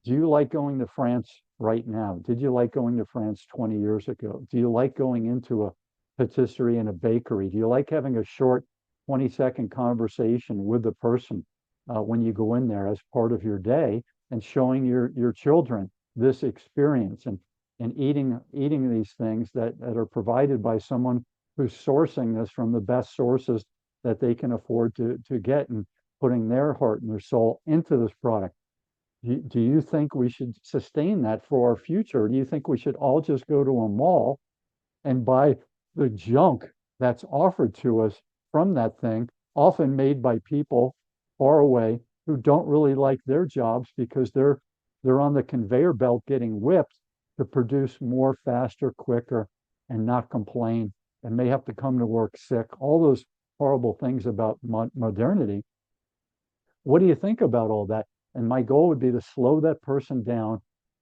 S2: do you like going to France right now? Did you like going to France 20 years ago? Do you like going into a patisserie and a bakery? Do you like having a short 20-second conversation with the person when you go in there as part of your day, and showing your children this experience, and eating these things that are provided by someone who's sourcing this from the best sources that they can afford to get, and putting their heart and their soul into this product? Do you think we should sustain that for our future? Do you think we should all just go to a mall and buy the junk that's offered to us from that thing, often made by people far away who don't really like their jobs because they're on the conveyor belt getting whipped to produce more, faster, quicker, and not complain, and may have to come to work sick? All those horrible things about modernity. What do you think about all that? And my goal would be to slow that person down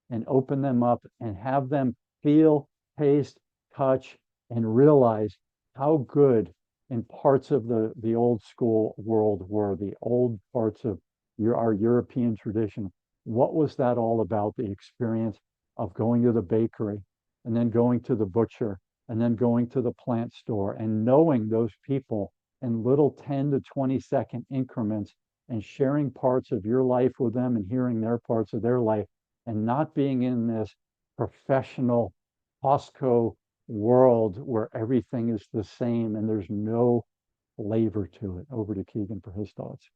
S2: and open them up and have them feel, taste, touch, and realize how good in parts of the old school world were, the old parts of our European tradition. What was that all about? The experience of going to the bakery, and then going to the butcher, and then going to the plant store, and knowing those people in little 10 to 20-second increments, and sharing parts of your life with them and hearing their parts of their life, and not being in this professional Costco world where everything is the same and there's no flavor to it. Over to Keegan for his thoughts.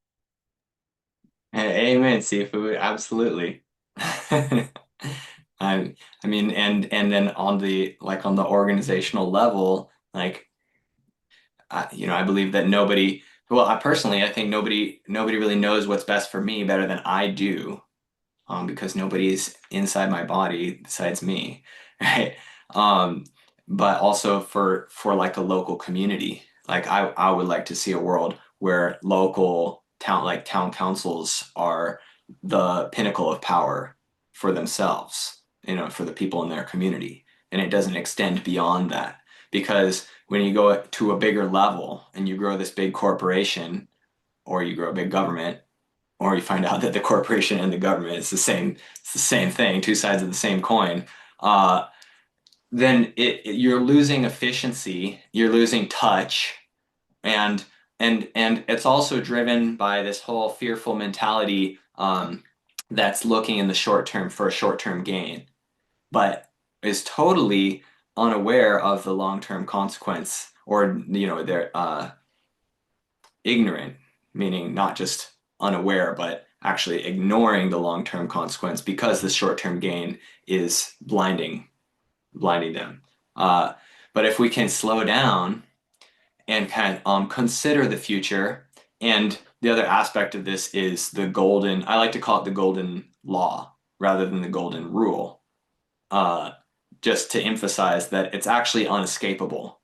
S1: Amen, seafood. Absolutely. I mean, and then on the organizational level, like I believe that nobody. Well, I think nobody really knows what's best for me better than I do, because nobody's inside my body besides me, right? Um, but also for like a local community, like I would like to see a world where local town councils are the pinnacle of power for themselves, for the people in their community. And it doesn't extend beyond that, because when you go to a bigger level and you grow this big corporation, or you grow a big government, or you find out that the corporation and the government is it's the same thing, two sides of the same coin, then you're losing efficiency, you're losing touch, and it's also driven by this whole fearful mentality, that's looking in the short term for a short-term gain, but is totally unaware of the long-term consequence, or they're ignorant, meaning not just unaware, but actually ignoring the long-term consequence, because the short-term gain is blinding them. But if we can slow down and kind of consider the future, and the other aspect of this is I like to call it the golden law rather than the golden rule, just to emphasize that it's actually unescapable.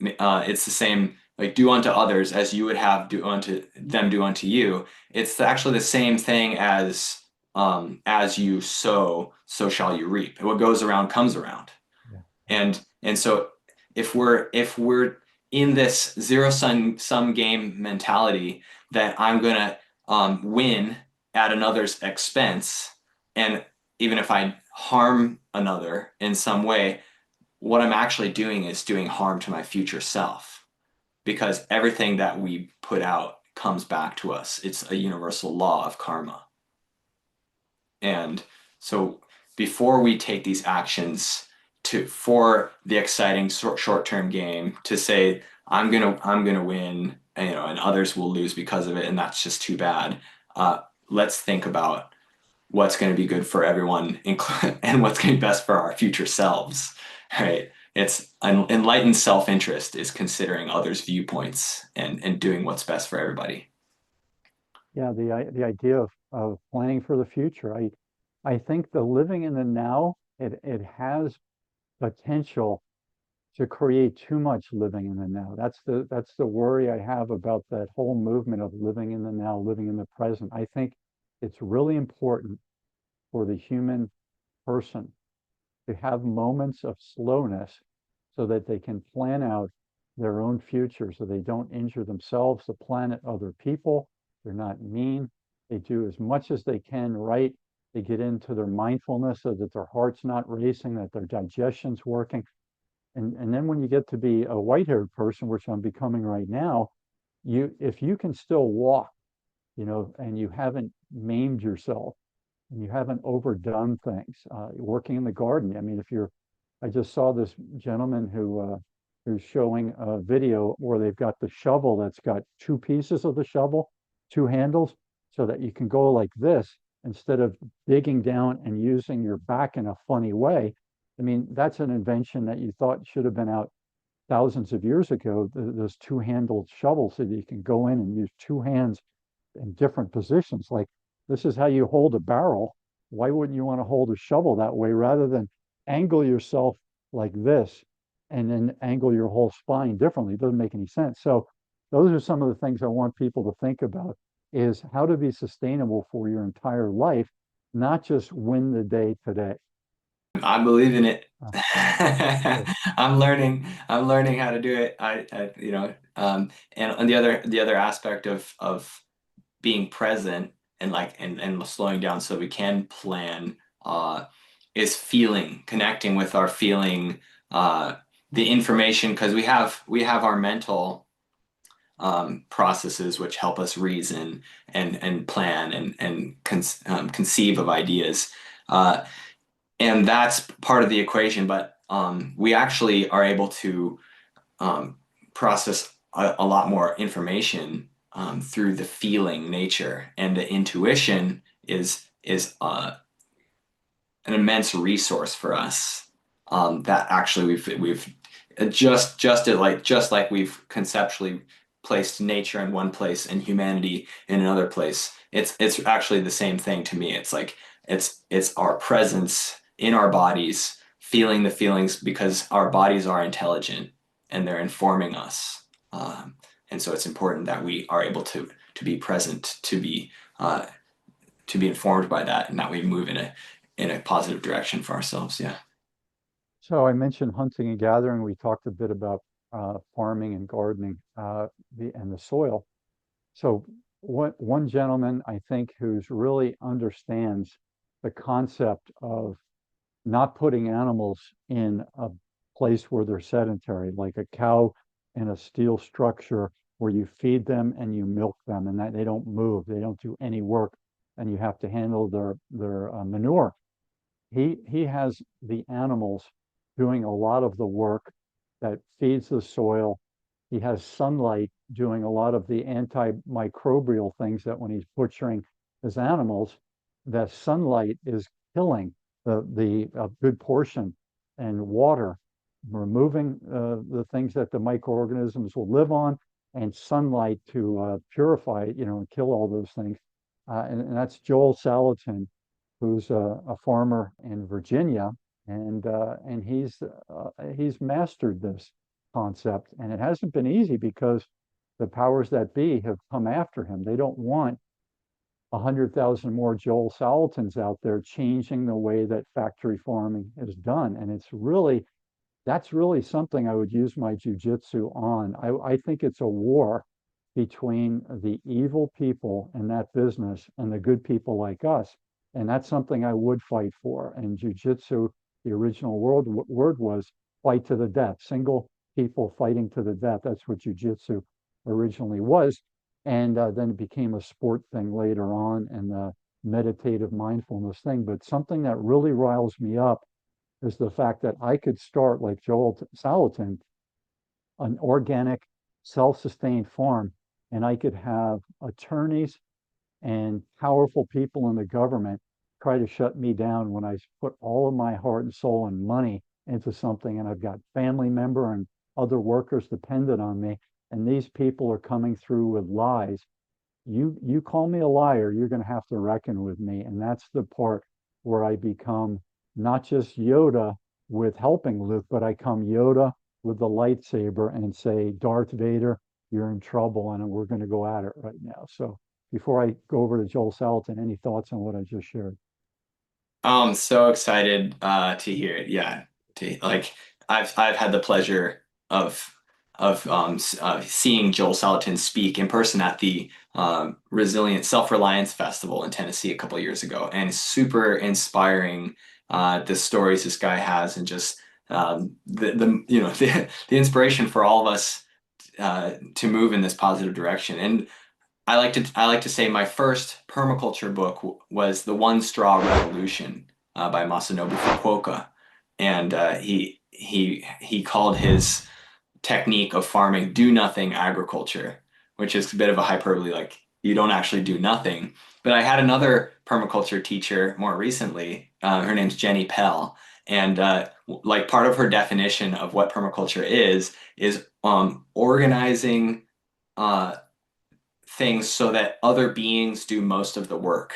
S1: It's the same, like, do unto others as you would have do unto you. It's actually the same thing as you sow, so shall you reap. What goes around comes around. Yeah. And so if we're in this zero-sum game mentality that I'm gonna win at another's expense, and even if I harm another in some way, what I'm actually doing is doing harm to my future self, because everything that we put out comes back to us. It's a universal law of karma. And so before we take these actions for the exciting short-term game, to say I'm gonna win, and others will lose because of it, and that's just too bad. Let's think about what's going to be good for everyone, and what's going to be best for our future selves, right? It's enlightened self-interest is considering others' viewpoints and doing what's best for everybody.
S2: Yeah, the idea of planning for the future. I think the living in the now, it has potential to create too much living in the now. That's the worry I have about that whole movement of living in the now, living in the present. I think it's really important for the human person to have moments of slowness so that they can plan out their own future, so they don't injure themselves, the planet, other people. They're not mean. They do as much as they can right. They get into their mindfulness so that their heart's not racing, that their digestion's working. And then when you get to be a white-haired person, which I'm becoming right now, if you can still walk, and you haven't maimed yourself, and you haven't overdone things, working in the garden. I mean, I just saw this gentleman who's showing a video where they've got the shovel that's got two pieces of the shovel, two handles, so that you can go like this instead of digging down and using your back in a funny way. I mean, that's an invention that you thought should have been out thousands of years ago, those two-handled shovels, so that you can go in and use two hands in different positions. Like, this is how you hold a barrel. Why wouldn't you want to hold a shovel that way rather than angle yourself like this and then angle your whole spine differently? It doesn't make any sense. So those are some of the things I want people to think about, is how to be sustainable for your entire life, not just win the day today.
S1: I believe in it. I'm learning how to do it. And the other aspect of being present and slowing down so we can plan, is connecting with our feeling, the information, because we have our mental processes which help us reason and plan and conceive of ideas. And that's part of the equation, but we actually are able to process a lot more information through the feeling nature, and the intuition is an immense resource for us, that actually we've just like we've conceptually placed nature in one place and humanity in another place. It's actually the same thing to me. It's like it's our presence in our bodies, feeling the feelings, because our bodies are intelligent and they're informing us. And so it's important that we are able to to be present, to be informed by that, and that we move in a positive direction for ourselves. Yeah.
S2: So I mentioned hunting and gathering. We talked a bit about farming and gardening, and the soil. So one gentleman I think who's really understands the concept of not putting animals in a place where they're sedentary, like a cow in a steel structure where you feed them and you milk them, and that they don't move, they don't do any work, and you have to handle their manure. He has the animals doing a lot of the work that feeds the soil. He has sunlight doing a lot of the antimicrobial things that when he's butchering his animals, the sunlight is killing the good portion, and water, removing the things that the microorganisms will live on, and sunlight to purify, and kill all those things. And that's Joel Salatin, who's a farmer in Virginia, and he's mastered this concept, and it hasn't been easy because the powers that be have come after him. They don't want 100,000 more Joel Salatins out there changing the way that factory farming is done, and that's really something I would use my jujitsu on. I think it's a war between the evil people in that business and the good people like us. And that's something I would fight for. And jujitsu, the original word was fight to the death, single people fighting to the death. That's what jujitsu originally was. And then it became a sport thing later on, and the meditative mindfulness thing. But something that really riles me up is the fact that I could start, like Joel Salatin, an organic, self-sustained farm, and I could have attorneys and powerful people in the government try to shut me down when I put all of my heart and soul and money into something, and I've got family member and other workers dependent on me, and these people are coming through with lies. You call me a liar, you're going to have to reckon with me. And that's the part where I become not just Yoda with helping Luke, but I come Yoda with the lightsaber and say, Darth Vader, you're in trouble, and we're going to go at it right now. So before I go over to Joel Salatin, any thoughts on what I just shared?
S1: I'm so excited to hear it. Yeah, like I've had the pleasure of seeing Joel Salatin speak in person at the Resilient Self-Reliance Festival in Tennessee a couple of years ago, and super inspiring the stories this guy has, and just the inspiration for all of us to move in this positive direction. And I like to say my first permaculture book was The One Straw Revolution by Masanobu Fukuoka, and he called his technique of farming do nothing agriculture, which is a bit of a hyperbole, like you don't actually do nothing. But I had another permaculture teacher more recently. Her name's Jenny Pell, and like part of her definition of what permaculture is organizing things so that other beings do most of the work.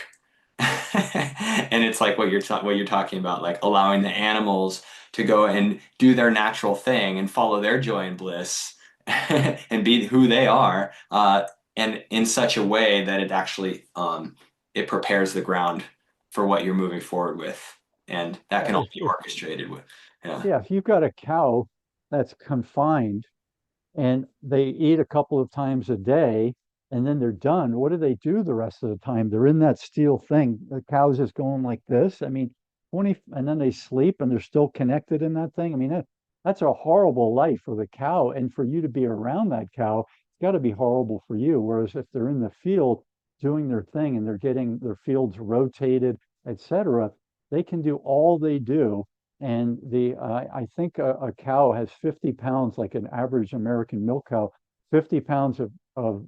S1: And it's like what you're talking about, like allowing the animals to go and do their natural thing and follow their joy and bliss and be who they are, and in such a way that it actually it prepares the ground for what you're moving forward with, and that can all be orchestrated with. Yeah.
S2: Yeah, if you've got a cow that's confined and they eat a couple of times a day and then they're done, what do they do the rest of the time? They're in that steel thing. The cow's just going like this. I mean, 20, and then they sleep and they're still connected in that thing. I mean, that's a horrible life for the cow. And for you to be around that cow, it's got to be horrible for you. Whereas if they're in the field doing their thing and they're getting their fields rotated, etc., they can do all they do. And I think a cow has 50 pounds, like an average American milk cow, 50 pounds of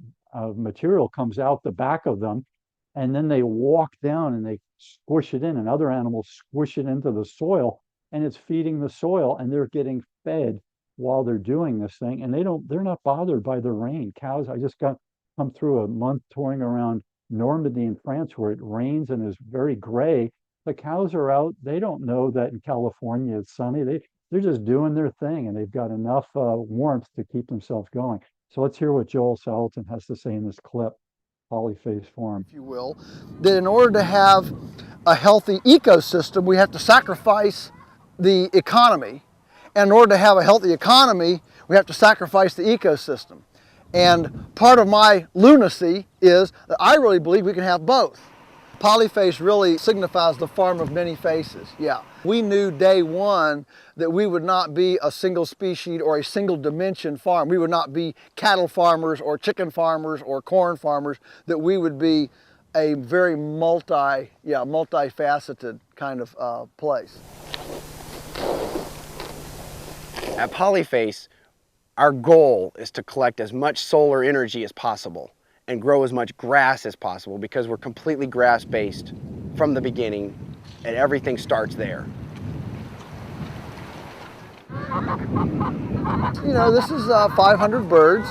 S2: material comes out the back of them, and then they walk down and they squish it in, and other animals squish it into the soil, and it's feeding the soil, and they're getting fed while they're doing this thing, and they're not bothered by the rain. Cows, I just come through a month touring around Normandy in France where it rains and is very gray. The cows are out. They don't know that in California it's sunny. They're just doing their thing, and they've got enough warmth to keep themselves going. So let's hear what Joel Salatin has to say in this clip. polyphase farm.
S7: If you will, that in order to have a healthy ecosystem, we have to sacrifice the economy. And in order to have a healthy economy, we have to sacrifice the ecosystem. And part of my lunacy is that I really believe we can have both. Polyface really signifies the farm of many faces, yeah. We knew day one that we would not be a single species or a single dimension farm. We would not be cattle farmers or chicken farmers or corn farmers, that we would be a very multifaceted kind of place.
S8: At Polyface, our goal is to collect as much solar energy as possible and grow as much grass as possible, because we're completely grass-based from the beginning, and everything starts there.
S7: You know, this is 500 birds,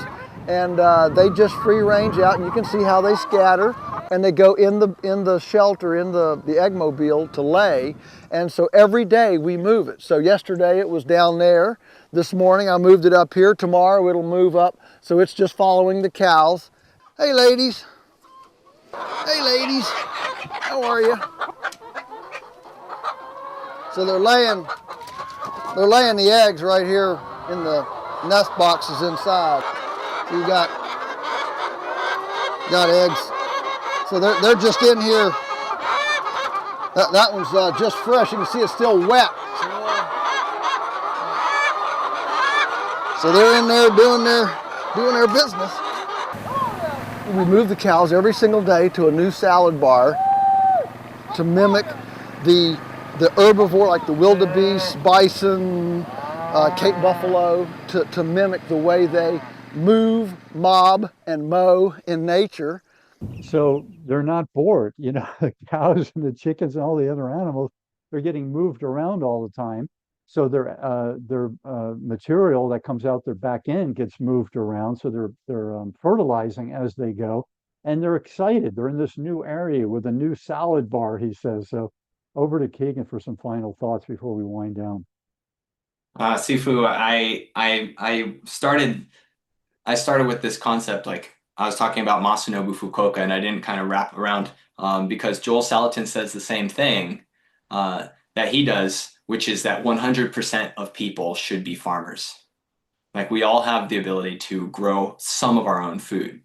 S7: and they just free range out, and you can see how they scatter, and they go in the shelter, in the eggmobile to lay, and so every day we move it. So yesterday it was down there. This morning I moved it up here. Tomorrow it'll move up, so it's just following the cows. Hey ladies. Hey ladies. How are you? So they're laying the eggs right here in the nest boxes inside. So you got eggs. So they're just in here. That one's just fresh. You can see it's still wet. So they're in there doing their business. We move the cows every single day to a new salad bar to mimic the herbivore, like the wildebeest, bison, Cape buffalo, to mimic the way they move, mob, and mow in nature.
S2: So they're not bored, you know, the cows and the chickens and all the other animals, they're getting moved around all the time. So their material that comes out their back end gets moved around. So they're fertilizing as they go, and they're excited. They're in this new area with a new salad bar, he says. So over to Keegan for some final thoughts before we wind down.
S1: Sifu, I started with this concept, like I was talking about Masanobu Fukuoka, and I didn't kind of wrap around because Joel Salatin says the same thing that he does, which is that 100% of people should be farmers. Like, we all have the ability to grow some of our own food,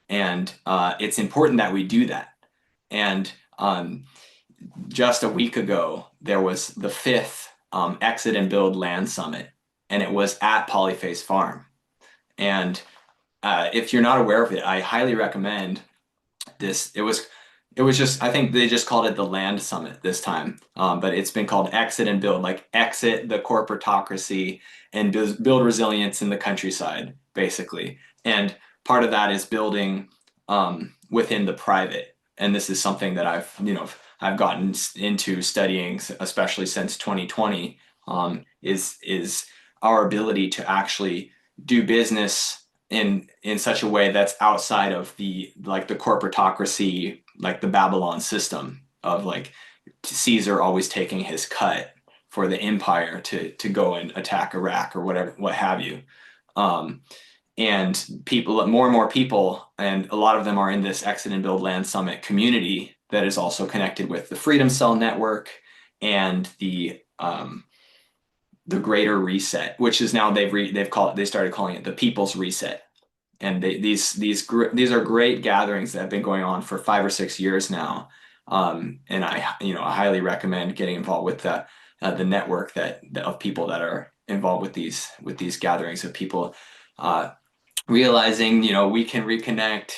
S1: and it's important that we do that. And just a week ago, there was the 5th Exit and Build Land Summit, and it was at Polyface Farm. And if you're not aware of it, I highly recommend this. It was just, I think they just called it the Land Summit this time, but it's been called Exit and Build, like exit the corporatocracy and build resilience in the countryside, basically. And part of that is building within the private. And this is something that I've gotten into studying, especially since 2020, is our ability to actually do business in such a way that's outside of the corporatocracy, like the Babylon system of like Caesar always taking his cut for the empire to go and attack Iraq or whatever, what have you. And more and more people, and a lot of them are in this Exit and Build Land Summit community that is also connected with the Freedom Cell Network and the Greater Reset, which is now they started calling it the People's Reset. And these are great gatherings that have been going on for 5 or 6 years now. And I highly recommend getting involved with the network of people that are involved with these gatherings of people realizing, we can reconnect.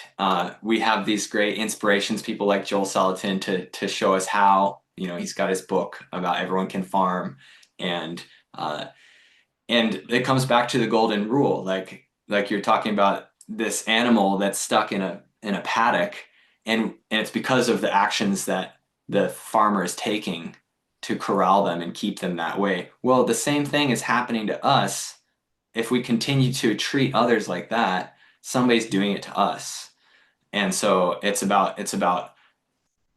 S1: We have these great inspirations, people like Joel Salatin to show us how. He's got his book about everyone can farm, and it comes back to the golden rule, like you're talking about this animal that's stuck in a paddock, and it's because of the actions that the farmer is taking to corral them and keep them that way. Well, the same thing is happening to us. If we continue to treat others like that, somebody's doing it to us. And so it's about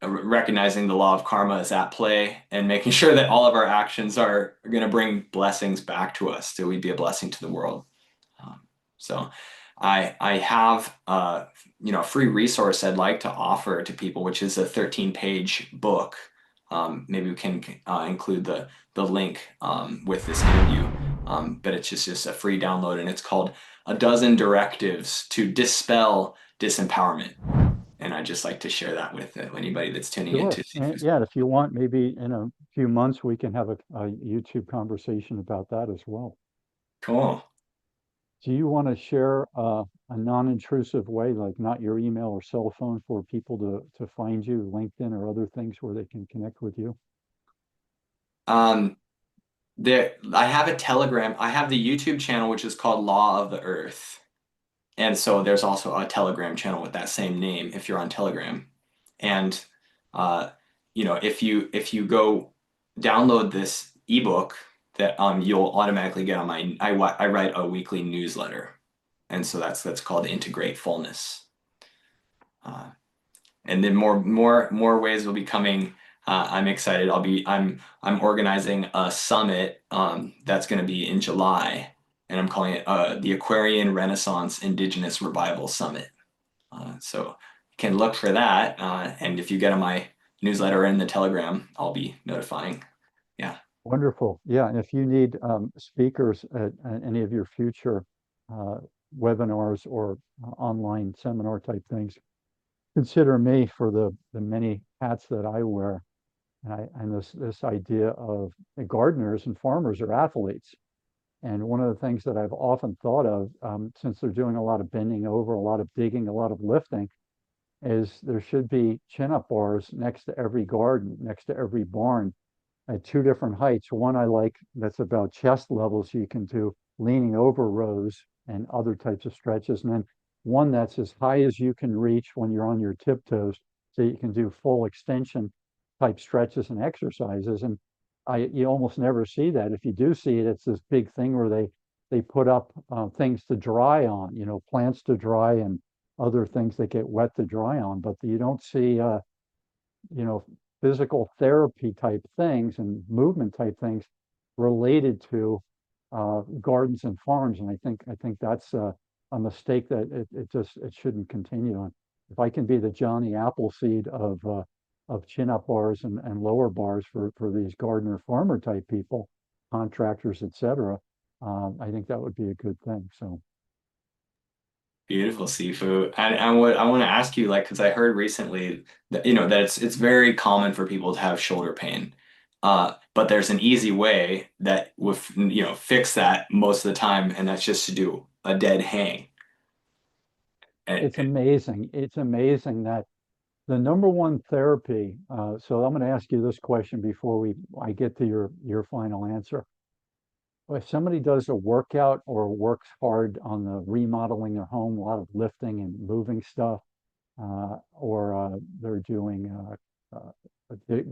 S1: recognizing the law of karma is at play and making sure that all of our actions are going to bring blessings back to us, so we'd be a blessing to the world. So I have a free resource I'd like to offer to people, which is a 13-page book. Maybe we can include the link with this interview, but it's just a free download, and it's called "A Dozen Directives to Dispel Disempowerment." And I'd just like to share that with anybody that's tuning
S2: Sure.
S1: into.
S2: Yeah, if you want, maybe in a few months we can have a YouTube conversation about that as well.
S1: Cool.
S2: Do you want to share a non-intrusive way, like not your email or cell phone, for people to find you, LinkedIn or other things where they can connect with you?
S1: Um, I have a Telegram. I have the YouTube channel, which is called Law of the Earth. And so there's also a Telegram channel with that same name if you're on Telegram. And uh, if you go download this ebook, that you'll automatically get on I write a weekly newsletter. And so that's called Integrate Fullness. And then more ways will be coming. I'm excited. I'm organizing a summit that's going to be in July, and I'm calling it the Aquarian Renaissance Indigenous Revival Summit. So you can look for that, and if you get on my newsletter and the Telegram, I'll be notifying. Yeah.
S2: Wonderful. Yeah, and if you need speakers at any of your future uh, webinars or online seminar type things, consider me for the many hats that I wear. And this idea of gardeners and farmers are athletes. And one of the things that I've often thought of, since they're doing a lot of bending over, a lot of digging, a lot of lifting, is there should be chin-up bars next to every garden, next to every barn, at two different heights. One I like that's about chest level, so you can do leaning over rows and other types of stretches. And then one that's as high as you can reach when you're on your tiptoes, so you can do full extension type stretches and exercises. And you almost never see that. If you do see it, it's this big thing where they put up things to dry on, plants to dry and other things that get wet to dry on. But you don't see you know, physical therapy type things and movement type things related to gardens and farms. And I think that's a mistake that it shouldn't continue on. If I can be the Johnny Appleseed of chin-up bars and lower bars for these gardener farmer type people, contractors, etc., I think that would be a good thing. So.
S1: Beautiful, Sifu. And what I want to ask you, like, because I heard recently that that it's very common for people to have shoulder pain, but there's an easy way that would fix that most of the time, and that's just to do a dead hang.
S2: It's amazing. It's amazing that the number one therapy. So I'm going to ask you this question before I get to your final answer. If somebody does a workout or works hard on the remodeling their home, a lot of lifting and moving stuff, or they're doing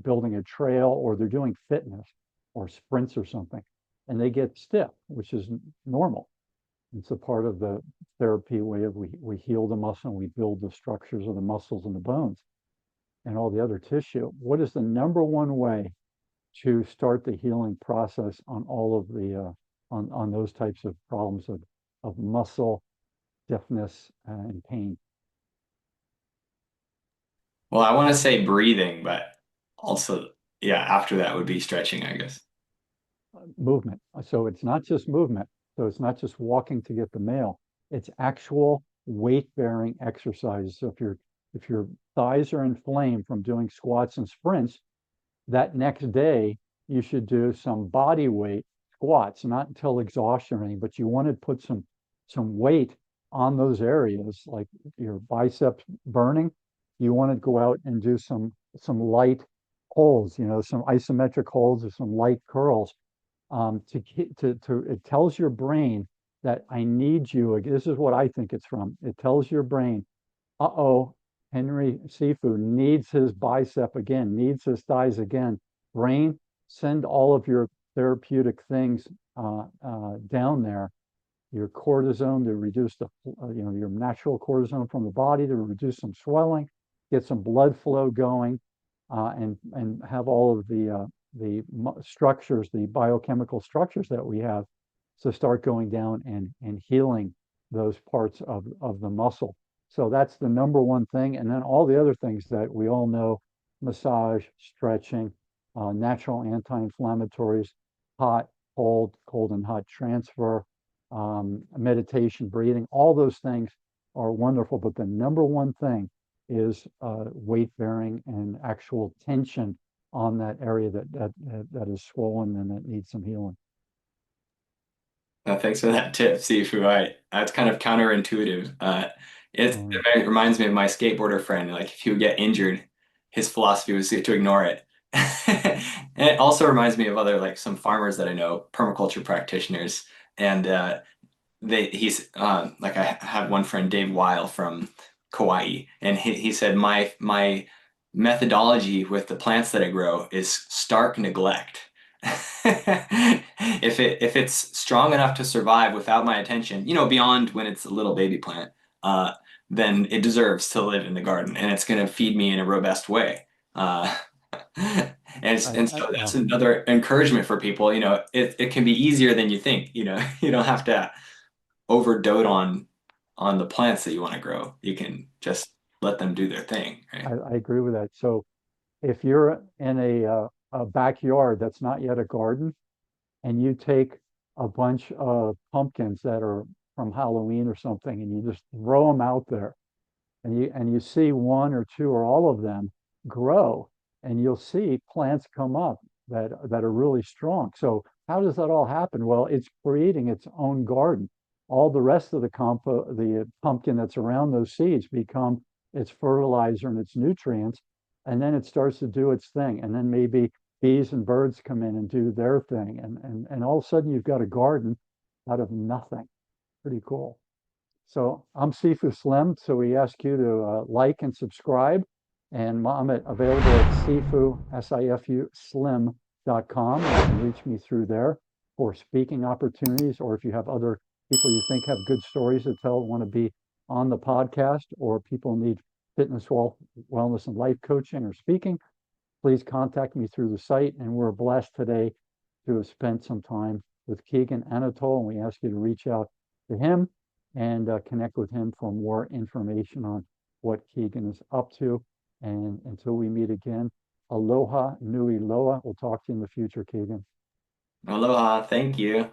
S2: building a trail, or they're doing fitness or sprints or something, and they get stiff, which is normal. It's a part of the therapy way of we heal the muscle and we build the structures of the muscles and the bones and all the other tissue. What is the number one way to start the healing process on all of the on those types of problems of muscle stiffness and pain?
S1: Well, I want to say breathing, but also, yeah, after that would be stretching, I guess.
S2: Movement. So it's not just movement. So it's not just walking to get the mail. It's actual weight-bearing exercises. So if your thighs are inflamed from doing squats and sprints, that next day you should do some body weight squats, not until exhaustion or anything, but you want to put some weight on those areas, like your biceps burning. You want to go out and do some light holds, some isometric holds or some light curls. It tells your brain that I need you. This is what I think it's from. It tells your brain, uh-oh, Henry Sifu needs his bicep again, needs his thighs again. Brain, send all of your therapeutic things down there. Your cortisone to reduce your natural cortisone from the body to reduce some swelling, get some blood flow going, and have all of the structures, the biochemical structures that we have, to start going down and healing those parts of the muscle. So that's the number one thing. And then all the other things that we all know, massage, stretching, natural anti-inflammatories, hot, cold and hot transfer, meditation, breathing, all those things are wonderful. But the number one thing is weight bearing and actual tension on that area that is swollen and that needs some healing.
S1: Thanks for that tip, Sifu. That's kind of counterintuitive. It reminds me of my skateboarder friend. Like if he would get injured, his philosophy was to ignore it. And it also reminds me of other like some farmers that I know, permaculture practitioners, and he's like I have one friend, Dave Weil from Kauai, and he said my methodology with the plants that I grow is stark neglect. If it's strong enough to survive without my attention, beyond when it's a little baby plant, then it deserves to live in the garden, and it's going to feed me in a robust way. And so that's another encouragement for people. It can be easier than you think. You don't have to overdote on the plants that you want to grow. You can just let them do their thing, right?
S2: I agree with that. So if you're in a backyard that's not yet a garden, and you take a bunch of pumpkins that are from Halloween or something, and you just throw them out there, and you see one or two or all of them grow, and you'll see plants come up that are really strong. So how does that all happen? Well, it's creating its own garden. All the rest of the pumpkin that's around those seeds become its fertilizer and its nutrients, and then it starts to do its thing. And then maybe bees and birds come in and do their thing, and all of a sudden you've got a garden out of nothing. Pretty cool. So I'm Sifu Slim. So we ask you to like and subscribe. And I'm available at Sifu Slim.com. You can reach me through there for speaking opportunities, or if you have other people you think have good stories to tell, want to be on the podcast, or people need fitness, wellness, and life coaching or speaking, please contact me through the site. And we're blessed today to have spent some time with Keegan Anatole, and we ask you to reach out to him and connect with him for more information on what Keegan is up to. And until we meet again, aloha nui loa. We'll talk to you in the future, Keegan.
S1: Aloha. Thank you.